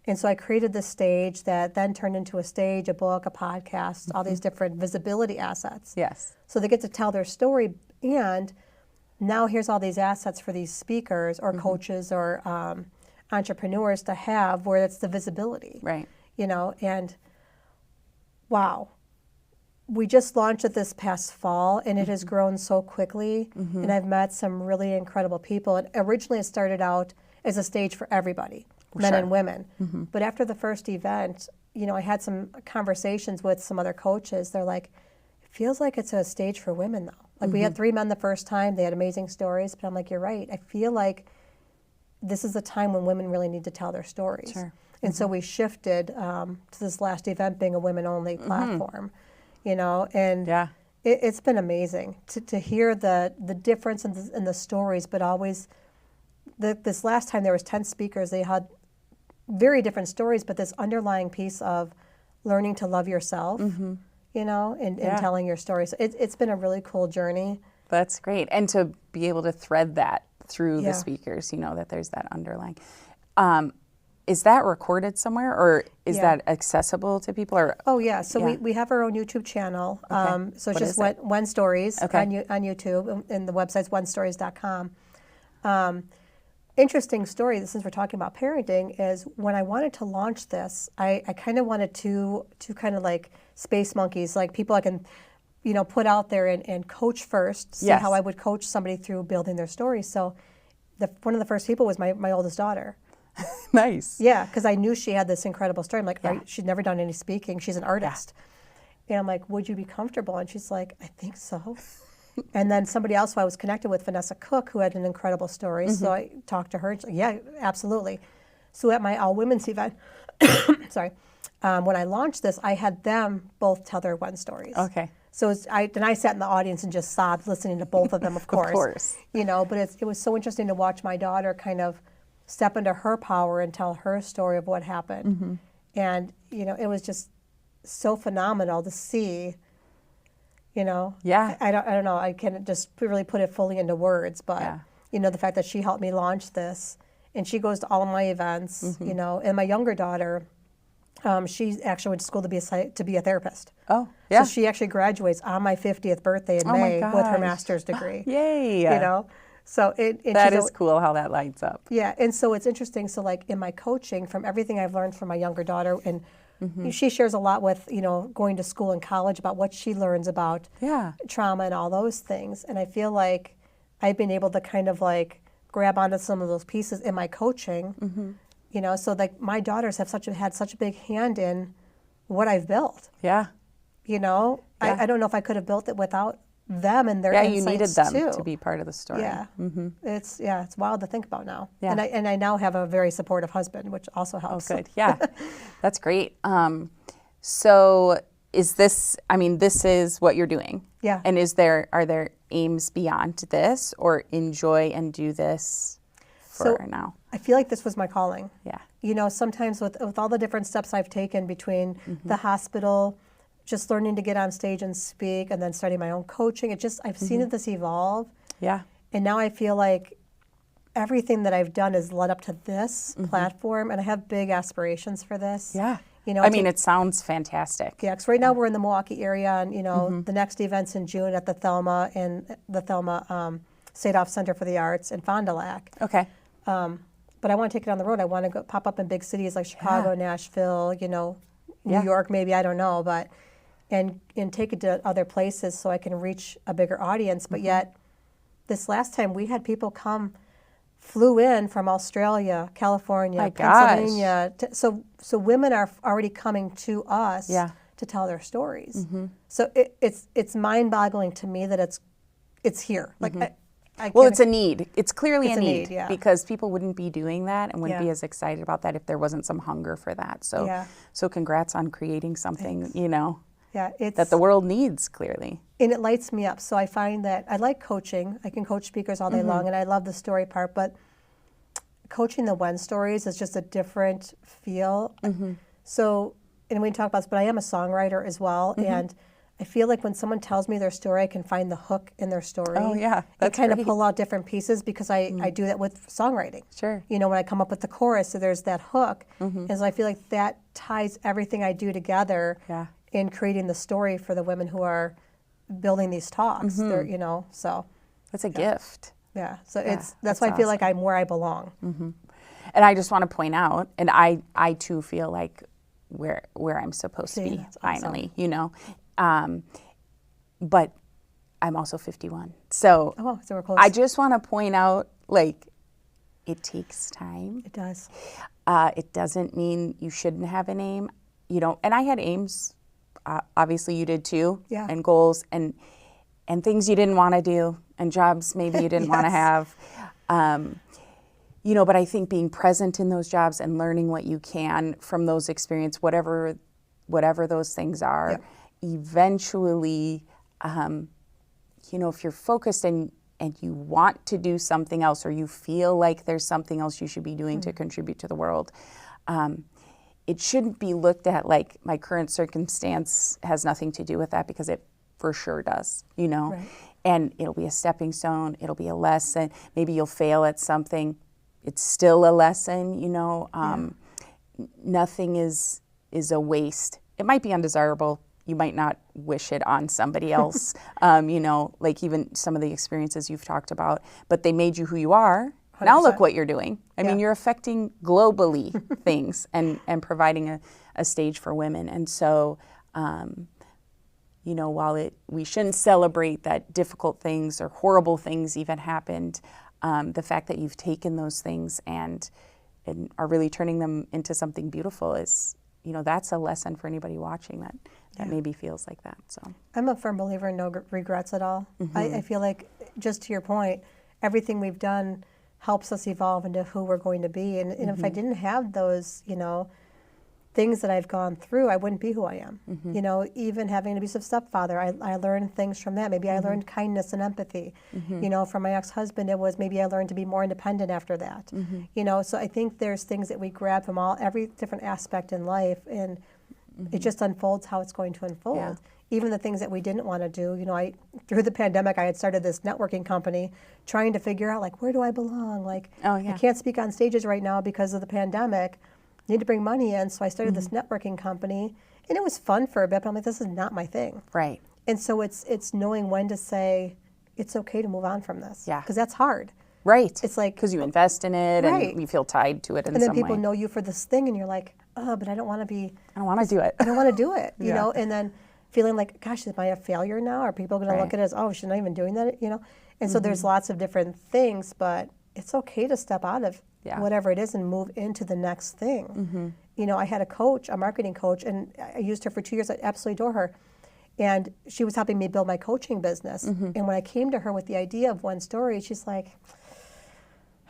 And so I created this stage that then turned into a stage, a book, a podcast, all these different visibility assets. Yes. So they get to tell their story, and now here's all these assets for these speakers or coaches or entrepreneurs to have, where it's the visibility. Right. You know, and wow. We just launched it this past fall, and it has grown so quickly, and I've met some really incredible people. And originally it started out as a stage for everybody, men and women. But after the first event, you know, I had some conversations with some other coaches. They're like, it feels like it's a stage for women though. Like we had 3 men the first time, they had amazing stories, but I'm like, you're right. I feel like this is a time when women really need to tell their stories. And so we shifted to this last event being a women-only platform. You know, and it's been amazing to hear the difference in the stories, but always, this last time there was 10 speakers, they had very different stories, but this underlying piece of learning to love yourself, you know, and telling your stories. So it's been a really cool journey. That's great. And to be able to thread that through the speakers, you know, that there's that underlying. Is that recorded somewhere, or is that accessible to people? Or oh yeah, so we have our own YouTube channel. So it's just When Stories on YouTube, and the website's whenstories.com. Interesting story, since we're talking about parenting, is when I wanted to launch this, I kind of wanted to kind of like space monkeys, like people I can, you know, put out there and coach first, see how I would coach somebody through building their story. So one of the first people was my oldest daughter. Nice. Yeah, because I knew she had this incredible story. I'm like, she'd never done any speaking. She's an artist. And I'm like, would you be comfortable? And she's like, I think so. And then somebody else who I was connected with, Vanessa Cook, who had an incredible story. So I talked to her. She's like, yeah, absolutely. So at my all-women's event, when I launched this, I had them both tell their When Stories. Okay. So then I sat in the audience and just sobbed listening to both of them, of course. Of course. You know, but it was so interesting to watch my daughter kind of step into her power and tell her story of what happened. And, you know, it was just so phenomenal to see, you know. Yeah. I don't know, I can't just really put it fully into words, but, you know, the fact that she helped me launch this, and she goes to all of my events, you know, and my younger daughter, she actually went to school to be a therapist. Oh, yeah. So she actually graduates on my 50th birthday in May with her master's degree. Yay. You know? So that is cool how that lines up. Yeah, and so it's interesting. So like in my coaching, from everything I've learned from my younger daughter, and she shares a lot with, going to school and college about what she learns about trauma and all those things. And I feel like I've been able to kind of like grab onto some of those pieces in my coaching, so like my daughters have had such a big hand in what I've built. Yeah. I don't know if I could have built it without them and their insights you needed them too. to be part of the story. Yeah, it's wild to think about now. Yeah. And I now have a very supportive husband, which also helps. Oh, good. Yeah, that's great. So is this? I mean, this is what you're doing. Yeah. And are there aims beyond this, or enjoy and do this for now? I feel like this was my calling. Yeah. Sometimes with all the different steps I've taken between the hospital, just learning to get on stage and speak, and then starting my own coaching. I've seen this evolve. Yeah. And now I feel like everything that I've done has led up to this platform, and I have big aspirations for this. Yeah. I mean, it sounds fantastic. Yeah, because right now we're in the Milwaukee area, and the next event's in June at the Thelma Sadoff Center for the Arts in Fond du Lac. Okay. But I want to take it on the road. I want to go pop up in big cities like Chicago, Nashville, New York, maybe, I don't know, but and take it to other places so I can reach a bigger audience. But yet, this last time we had people flew in from Australia, California, Pennsylvania. So women are already coming to us to tell their stories. So it's mind-boggling to me that it's here. Like well, it's a need. It's clearly a need, yeah. because people wouldn't be doing that and wouldn't be as excited about that if there wasn't some hunger for that. So so congrats on creating something, that the world needs, clearly. And it lights me up. So I find that I like coaching. I can coach speakers all day long, and I love the story part, but coaching the when stories is just a different feel. So, and we can talk about this, but I am a songwriter as well, and I feel like when someone tells me their story, I can find the hook in their story. Oh, yeah. And kind of pull out different pieces, because I do that with songwriting. Sure. When I come up with the chorus, so there's that hook. And so I feel like that ties everything I do together in creating the story for the women who are building these talks. They're, so. That's a gift. Yeah. So that's why I feel like I'm where I belong. And I just want to point out, and I too feel like where I'm supposed to be, finally, but I'm also 51. So, so we're close. I just want to point out, like, it takes time. It does. It doesn't mean you shouldn't have an aim, and I had aims. Obviously you did too. Yeah. And goals and things you didn't want to do, and jobs maybe you didn't want to have. But I think being present in those jobs and learning what you can from those experiences, whatever those things are, eventually, if you're focused and you want to do something else, or you feel like there's something else you should be doing to contribute to the world, it shouldn't be looked at like my current circumstance has nothing to do with that, because it for sure does, Right. And it'll be a stepping stone, it'll be a lesson. Maybe you'll fail at something, it's still a lesson, Nothing is a waste. It might be undesirable, you might not wish it on somebody else, like even some of the experiences you've talked about, but they made you who you are. 100%. Now look what you're doing. I mean, you're affecting globally things and providing a stage for women. And so, while we shouldn't celebrate that difficult things or horrible things even happened, the fact that you've taken those things and are really turning them into something beautiful is, that's a lesson for anybody watching that maybe feels like that. So I'm a firm believer in no regrets at all. I feel like, just to your point, everything we've done helps us evolve into who we're going to be. And if I didn't have those, things that I've gone through, I wouldn't be who I am. Even having an abusive stepfather, I learned things from that. Maybe I learned kindness and empathy. From my ex-husband, it was maybe I learned to be more independent after that. So I think there's things that we grab from every different aspect in life, and it just unfolds how it's going to unfold. Yeah. Even the things that we didn't want to do. Through the pandemic, I had started this networking company, trying to figure out, like, where do I belong? Like, I can't speak on stages right now because of the pandemic. I need to bring money in, so I started this networking company, and it was fun for a bit, but I'm like, this is not my thing. Right. And so it's knowing when to say, it's okay to move on from this. Yeah. Because that's hard. Right. It's like, because you invest in it Right. and you feel tied to it in and then some people way. know you for this thing, and you're like, oh, but I don't want to be. I don't want to do it. I don't want to do it, you Yeah. know, and then feeling like, gosh, am I a failure now? Are people going to look Right. at it as, oh, she's not even doing that, you know? And so there's lots of different things, but it's okay to step out of Yeah. whatever it is and move into the next thing. You know, I had a coach, a marketing coach, and I used her for 2 years. I absolutely adore her. And she was helping me build my coaching business. And when I came to her with the idea of One Story, she's like,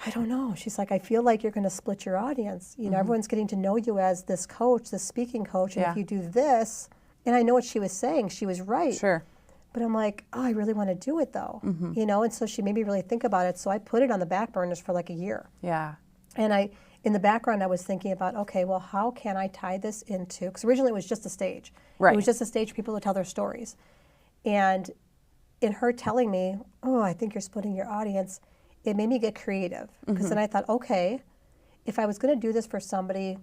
I don't know. She's like, I feel like you're going to split your audience. You know, everyone's getting to know you as this coach, this speaking coach. And Yeah. if you do this, and I know what she was saying, she was right. Sure. But I'm like, oh, I really want to do it though. You know, and so she made me really think about it. So I put it on the back burners for like a year. Yeah. And in the background, I was thinking about, okay, well, how can I tie this into, because originally it was just a stage. Right. It was just a stage for people to tell their stories. And in her telling me, oh, I think you're splitting your audience, it made me get creative. Because then I thought, okay, if I was going to do this for somebody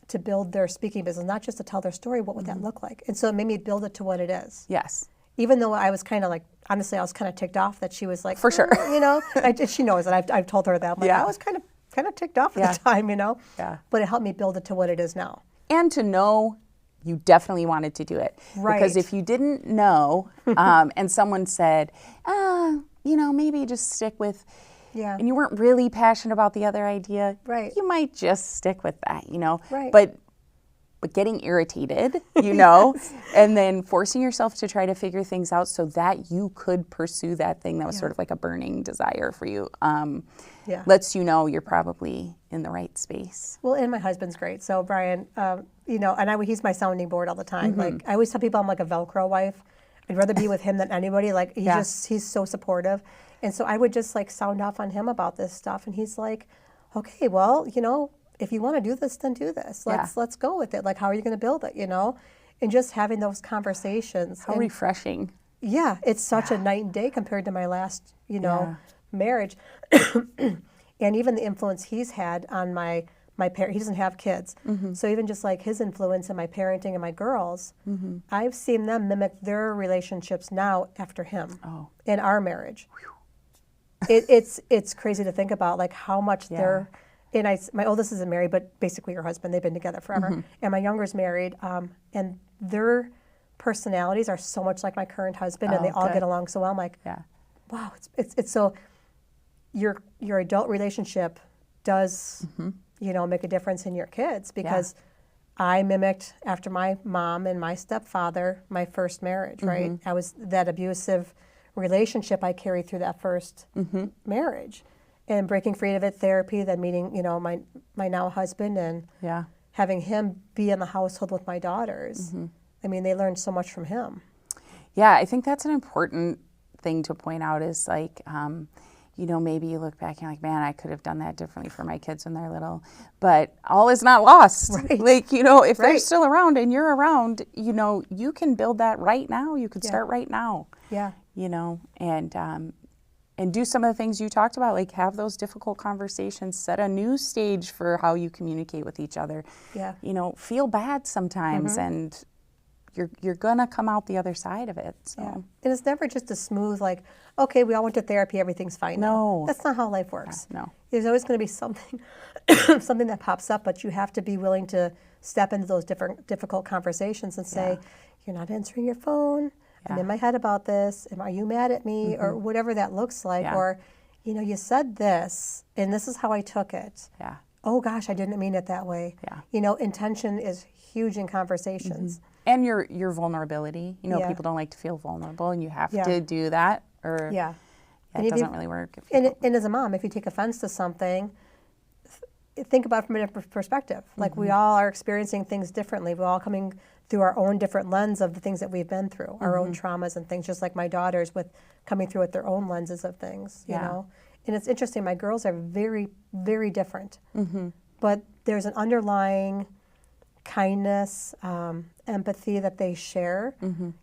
to build their speaking business, not just to tell their story, what would that look like? And so it made me build it to what it is. Yes. Even though I was kind of like, honestly, I was kind of ticked off that she was like, For sure. you know, she knows it. I've told her that. I'm like, Yeah. I was kind of ticked off at Yeah. the time, you know. Yeah. But it helped me build it to what it is now. And to know you definitely wanted to do it. Right. Because if you didn't know and someone said, you know, maybe just stick with, Yeah. and you weren't really passionate about the other idea, Right. you might just stick with that, you know. Right. But getting irritated, you know, and then forcing yourself to try to figure things out so that you could pursue that thing that was sort of like a burning desire for you, Yeah. lets you know you're probably in the right space. Well, and my husband's great. So Brian, you know, and he's my sounding board all the time. Like I always tell people I'm like a Velcro wife. I'd rather be with him than anybody. Like he's so supportive. And so I would just like sound off on him about this stuff. And he's like, okay, well, you know, if you want to do this, then do this. Let's go with it. Like, how are you going to build it, you know? And just having those conversations. How refreshing. Yeah, it's such a night and day compared to my last, you know, marriage. And even the influence he's had on my parent, he doesn't have kids. So even just like his influence in my parenting and my girls, I've seen them mimic their relationships now after him in our marriage. It's crazy to think about like how much they're, and my oldest isn't married, but basically her husband, they've been together forever. And my younger's married, and their personalities are so much like my current husband, and they all get along so well. I'm like, wow, it's so your adult relationship does, you know, make a difference in your kids, because I mimicked after my mom and my stepfather, my first marriage, right? I was that abusive relationship I carried through that first marriage. And breaking free of it, therapy, then meeting, you know, my now husband, and having him be in the household with my daughters. I mean, they learned so much from him. Yeah, I think that's an important thing to point out is like, you know, maybe you look back and you're like, man, I could have done that differently for my kids when they're little. But all is not lost. Right. Like, you know, if they're still around and you're around, you know, you can build that right now. You could start right now. Yeah. You know, and do some of the things you talked about, like have those difficult conversations, set a new stage for how you communicate with each other. Yeah. You know, feel bad sometimes, and you're gonna come out the other side of it. So. Yeah. And it's never just a smooth, like, okay, we all went to therapy, everything's fine now. No. That's not how life works. No. There's always going to be something, something that pops up, but you have to be willing to step into those difficult conversations and say, you're not answering your phone. I'm in my head about this. Are you mad at me? Or whatever that looks like. Or, you know, you said this, and this is how I took it. Yeah. Oh, gosh, I didn't mean it that way. Yeah. You know, intention is huge in conversations. And your vulnerability. You know, people don't like to feel vulnerable, and you have to do that, or it doesn't really work. And as a mom, if you take offense to something, think about it from a different perspective. Like, we all are experiencing things differently. We're all coming through our own different lens of the things that we've been through, our own traumas and things, just like my daughters with coming through with their own lenses of things, you know? And it's interesting, my girls are very, very different. But there's an underlying kindness, empathy that they share.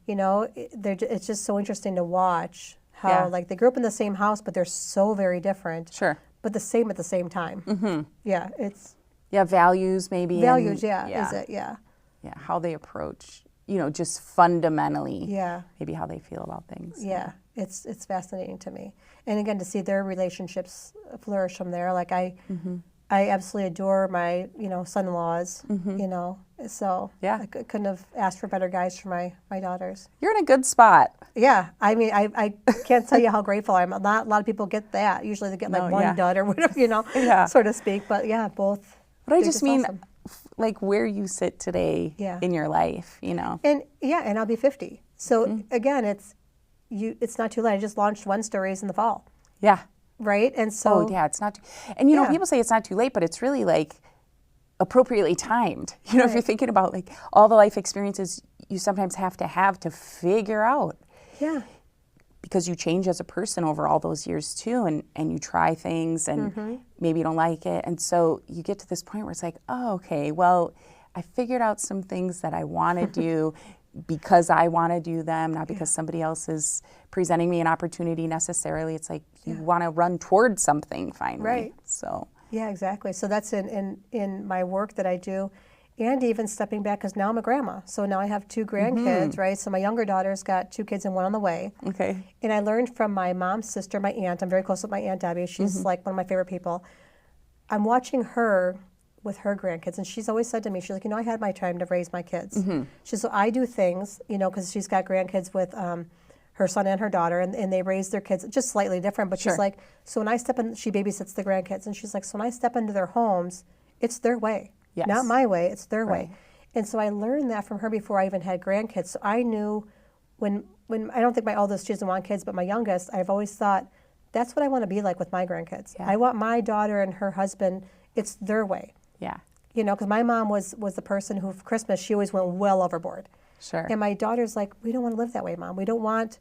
You know, it's just so interesting to watch how, like, they grew up in the same house, but they're so very different. Sure. But the same at the same time. Yeah, it's... values maybe. Values, and, is it, Yeah, how they approach just fundamentally Yeah. maybe how they feel about things. Yeah, it's fascinating to me. And again, to see their relationships flourish from there. Like I absolutely adore my, son-in-laws, so Yeah. I couldn't have asked for better guys for my daughters. You're in a good spot. Yeah, I mean, I can't tell you how grateful I am. Not a lot of people get that. Usually they get like one dud or whatever, Yeah. so to speak. But yeah, both. But I they're just mean, awesome. like where you sit today in your life, And I'll be 50. So again, it's not too late. I just launched One Stories in the fall. Yeah. Right? And so it's not and people say it's not too late, but it's really like appropriately timed. If you're thinking about like all the life experiences you sometimes have to figure out. Yeah. Because you change as a person over all those years too, and you try things and maybe you don't like it. And so you get to this point where it's like, oh, okay, well, I figured out some things that I want to do because I want to do them, not because somebody else is presenting me an opportunity necessarily. It's like you want to run towards something finally. Right. So. Yeah, exactly. So that's in my work that I do. And even stepping back, because now I'm a grandma. So now I have 2 grandkids, right? So my younger daughter's got 2 kids and 1 on the way. Okay. And I learned from my mom's sister, my aunt. I'm very close with my Aunt Debbie. She's like one of my favorite people. I'm watching her with her grandkids. And she's always said to me, she's like, I had my time to raise my kids. She's so I do things, because she's got grandkids with her son and her daughter, and they raise their kids just slightly different. But she's like, so when I step in, she babysits the grandkids. And she's like, so when I step into their homes, it's their way. Yes. Not my way, it's their way. And so I learned that from her before I even had grandkids. So I knew when I don't think my oldest, she doesn't want kids, but my youngest, I've always thought, that's what I want to be like with my grandkids. Yeah. I want my daughter and her husband, it's their way. Yeah. Because my mom was the person who, for Christmas, she always went well overboard. Sure. And my daughter's like, we don't want to live that way, Mom. We don't want,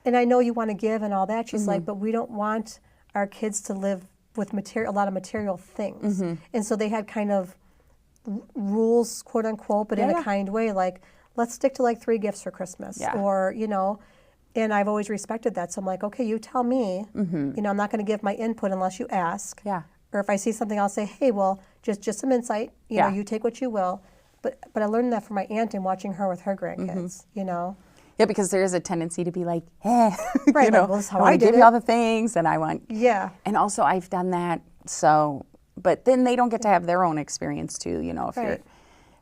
and I know you want to give and all that. She's like, but we don't want our kids to live with a lot of material things. And so they had kind of rules, quote unquote, but in a kind way, like, let's stick to like 3 gifts for Christmas, or, and I've always respected that. So I'm like, okay, you tell me, I'm not going to give my input unless you ask. Yeah. Or if I see something, I'll say, hey, well, just some insight, you take what you will. But I learned that from my aunt and watching her with her grandkids, Yeah, because there is a tendency to be like, right, like, well, this is how I want I to did give it. you all the things, and I want. Yeah. And also, I've done that, so, but then they don't get to have their own experience too, if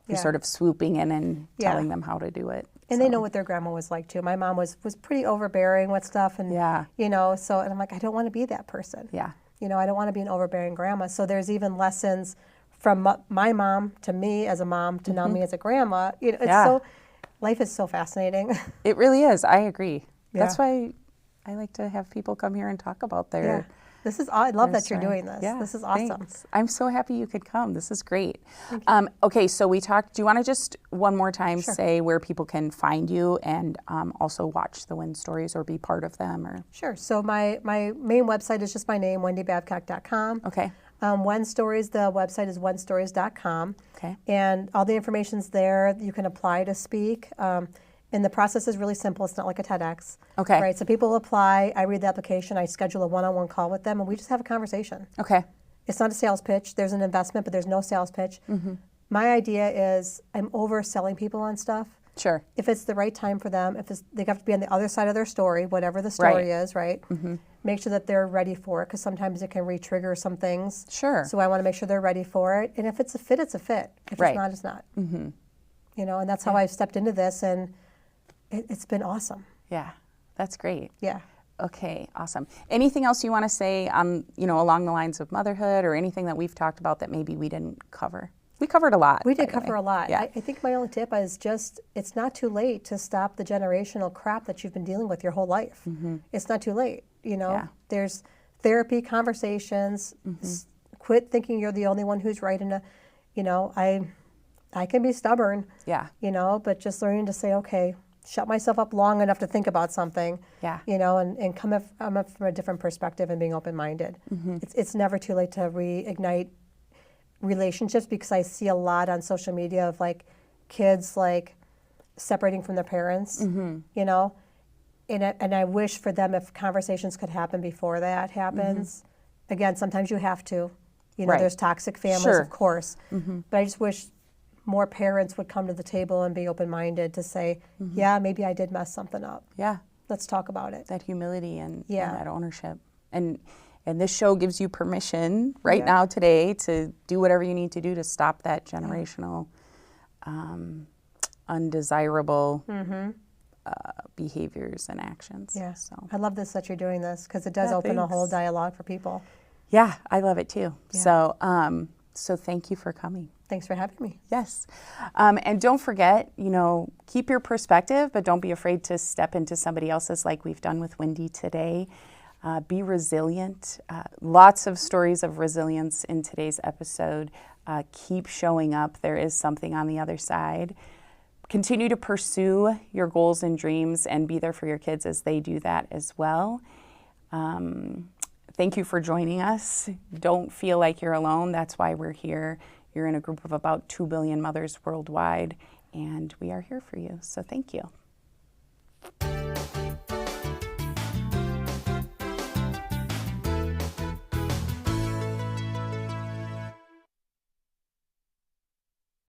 you're sort of swooping in and telling them how to do it. And they know what their grandma was like too. My mom was pretty overbearing with stuff, and so, and I'm like, I don't want to be that person. Yeah. I don't want to be an overbearing grandma. So there's even lessons from my mom to me as a mom to now me as a grandma. It's so, life is so fascinating. It really is. I agree. That's why I like to have people come here and talk about their. This is, I love that story. you're doing this. Yeah, this is awesome. Thanks. I'm so happy you could come. This is great. Okay, so we talked, do you want to just one more time say where people can find you and also watch the Win Stories or be part of them? Or Sure. So my main website is just my name, wendybabcock.com. Okay. Win Stories, the website is wenstories.com. Okay. And all the information's there. You can apply to speak. And the process is really simple. It's not like a TEDx. Okay. Right. So people apply. I read the application. I schedule a one-on-one call with them, and we just have a conversation. Okay. It's not a sales pitch. There's an investment, but there's no sales pitch. My idea is I'm overselling people on stuff. Sure. If it's the right time for them, they have to be on the other side of their story, whatever the story is, right? Make sure that they're ready for it, because sometimes it can re-trigger some things. Sure. So I want to make sure they're ready for it. And if it's a fit, it's a fit. If it's not, it's not. And that's how I've stepped into this, and it's been awesome. Yeah, that's great. Yeah. Okay, awesome. Anything else you want to say along the lines of motherhood, or anything that we've talked about that maybe we didn't cover? We covered a lot. We did cover a lot. Yeah. I think my only tip is just, it's not too late to stop the generational crap that you've been dealing with your whole life. It's not too late. There's therapy, conversations. Quit thinking you're the only one who's right in I can be stubborn. Yeah. But just learning to say, okay, shut myself up long enough to think about something. Yeah. And come up from a different perspective and being open-minded. It's never too late to reignite relationships, because I see a lot on social media of like kids like separating from their parents, and I wish for them if conversations could happen before that happens. Again, sometimes you have to, Right. there's toxic families, Sure. of course, but I just wish more parents would come to the table and be open-minded to say, yeah, maybe I did mess something up. Yeah. Let's talk about it. That humility and Yeah. that ownership. And this show gives you permission right now today to do whatever you need to do to stop that generational undesirable behaviors and actions. Yeah. So I love this that you're doing this because it does open a whole dialogue for people. yeah, I love it too. Yeah. So so thank you for coming. Thanks for having me. Yes. And don't forget, keep your perspective, but don't be afraid to step into somebody else's like we've done with Wendy today. Be resilient. Lots of stories of resilience in today's episode. Keep showing up. There is something on the other side. Continue to pursue your goals and dreams and be there for your kids as they do that as well. Thank you for joining us. Don't feel like you're alone. That's why we're here. You're in a group of about 2 billion mothers worldwide, and we are here for you. So thank you.